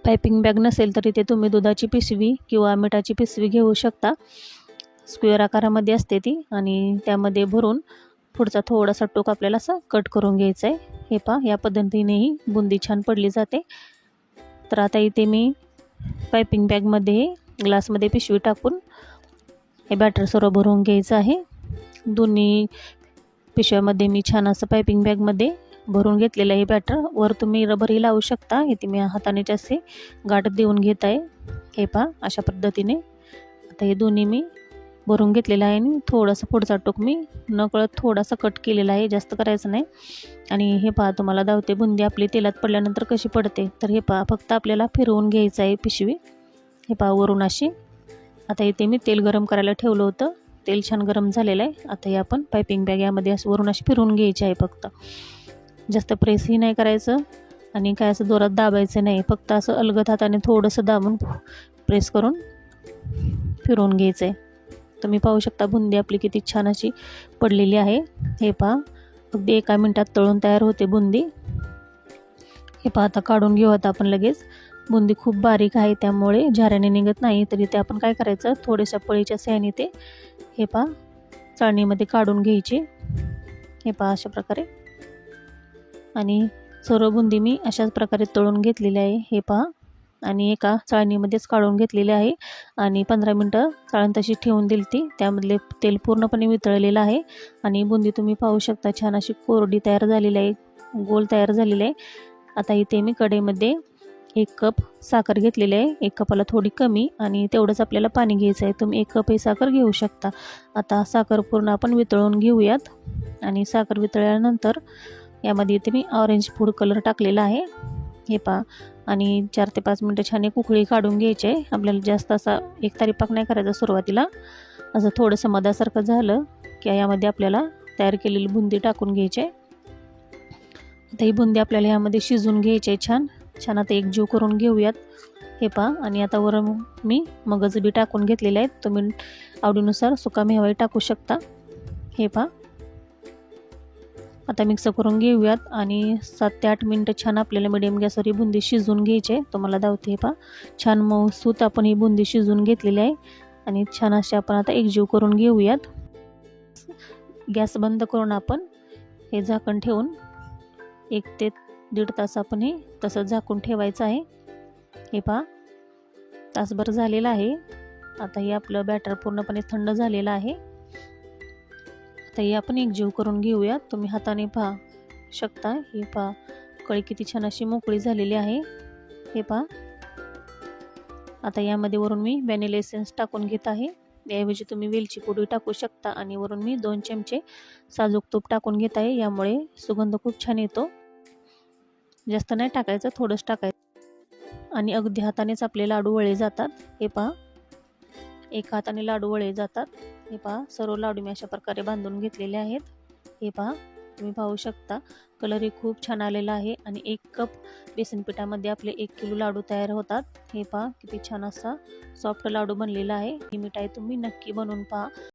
पायपिंग बॅग नसेल तर इथे तुम्ही दुधाची पिशवी किंवा मिठाची पिशवी घेऊ शकता। स्क्वेअर आकारामध्ये असते ती आणि त्यामध्ये भरून पुढचा थोडासा टोक आपल्याला असं कट करून घ्यायचा आहे। हे पहा, या पद्धतीनेही बुंदी छान पडली जाते। तर आता इथे मी पायपिंग बॅगमध्ये ग्लासमध्ये पिशवी टाकून हे बॅटर सर्व भरून घ्यायचं आहे। दोन्ही पिशव्यामध्ये मी छान असं पायपिंग बॅगमध्ये भरून घेतलेलं आहे बॅटर। वर तुम्ही रबरही लावू शकता। इथे मी हाताने असे गाठ देऊन घेत आहे। हे पहा अशा पद्धतीने आता हे दोन्ही मी भरून घेतलेलं आहे आणि थोडंसं पुढचा टोक मी नकळत थोडासा कट केलेला आहे, जास्त करायचं नाही। आणि हे पहा तुम्हाला दावते बुंदी आपली तेलात पडल्यानंतर कशी पडते, तर हे पहा फक्त आपल्याला फिरवून घ्यायचं आहे पिशवी। हे पहा वरून अशी। आता इथे मी तेल गरम करायला ठेवलं होतं, तेल छान गरम झालेलं आहे। आता हे आपण पायपिंग बॅग यामध्ये असं वरून अशी फिरवून घ्यायची आहे। फक्त जास्त प्रेसही नाही करायचं आणि काय असं जोरात दाबायचं नाही, फक्त असं अलगद हाताने थोडंसं दाबून प्रेस करून फिरवून घ्यायचं आहे। तुम्ही पाहू शकता बुंदी आपली किती छान अशी पडलेली आहे। हे पहा अगदी 1 मिनिटात तळून तयार होते बुंदी। हे पहा आता काढून घेऊ आता आपण लगेच। बुंदी खूप बारीक आहे त्यामुळे झाऱ्याने निघत नाही, तरी ते आपण काय करायचं थोड्याशा पळीच्या साहाय्याने ते हे पहा चाळणीमध्ये काढून घ्यायची। हे पहा अशा प्रकारे। आणि सर्व बुंदी मी अशाच प्रकारे तळून घेतलेली आहे। हे पहा आणि एका चाळणीमध्येच काढून घेतलेले आहे आणि 15 मिनिटं चाळण तशी ठेवून दिली ती। त्यामधले तेल पूर्णपणे वितळलेलं आहे आणि बुंदी तुम्ही पाहू शकता छान अशी कोरडी तयार झालेली आहे, गोल तयार झालेली आहे। आता इथे मी कढईमध्ये 1 कप साखर घेतलेली आहे, 1 कपाला थोडी कमी आणि तेवढंच आपल्याला पाणी घ्यायचं आहे। तुम्ही 1 कप ही साखर घेऊ शकता। आता साखर पूर्ण आपण वितळून घेऊयात आणि साखर वितळल्यानंतर यामध्ये इथे मी ऑरेंज फूड कलर टाकलेला आहे। हे पहा आणि 4 ते 5 मिनिटं छान एक उकळी काढून घ्यायची आहे। आपल्याला जास्त असा एकतारी पाक नाही करायचा सुरुवातीला, असं थोडंसं मधासारखं झालं की यामध्ये आपल्याला तयार केलेली बुंदी टाकून घ्यायची आहे। आता ही बुंदी आपल्याला यामध्ये शिजवून घ्यायची आहे छान छान। आता एकजीव करून घेऊयात। हे पहा आणि आता वर मी मगज बी टाकून घेतलेले आहेत, तुम्ही आवडीनुसार सुका मेवाही टाकू शकता। हे पहा आता मिक्स करून घेऊयात आणि 7 ते 8 मिनिटं छान आपल्याला मीडियम गॅसवर ही बुंदी शिजवून घ्यायची आहे। तुम्हाला दावते हे पहा छान मऊसूत आपण ही बुंदी शिजवून घेतलेली आहे आणि छान अशी आपण आता एकजीव करून घेऊयात। गॅस बंद करून आपण हे झाकण ठेवून 1 ते 1.5 तास आपण हे तसंच झाकून ठेवायचं आहे। हे पहा तासभर झालेलं आहे। आता हे आपलं बॅटर पूर्णपणे थंड झालेलं आहे। आता हे आपण एकजीव करून घेऊया। तुम्ही हाताने पहा शकता, हे पहा कळी किती छान अशी मोकळी झालेली आहे। हे पहा आता यामध्ये वरून मी व्हॅनिला एसेन्स टाकून घेत आहे। याऐवजी तुम्ही वेलची पूड टाकू शकता आणि वरून मी 2 चमचे साजूक तूप टाकून घेत आहे, यामुळे सुगंध खूप छान येतो। जास्त नाही टाकायचं, थोडंच टाकायचं आणि अगदी हातानेच आपले लाडू वळले जातात। हे पहा एका हाताने लाडू वळले जातात। हे पहा सर्व लाडू मी अशा प्रकारे बांधून घेतलेले आहेत। हे पहा तुम्ही पाहू शकता कलरही खूप छान आलेला आहे आणि 1 कप बेसन पिठामध्ये आपले 1 किलो लाडू तयार होतात। हे पहा किती छान असा सॉफ्ट लाडू बनलेला आहे। ही मिठाई तुम्ही नक्की बनवून पहा।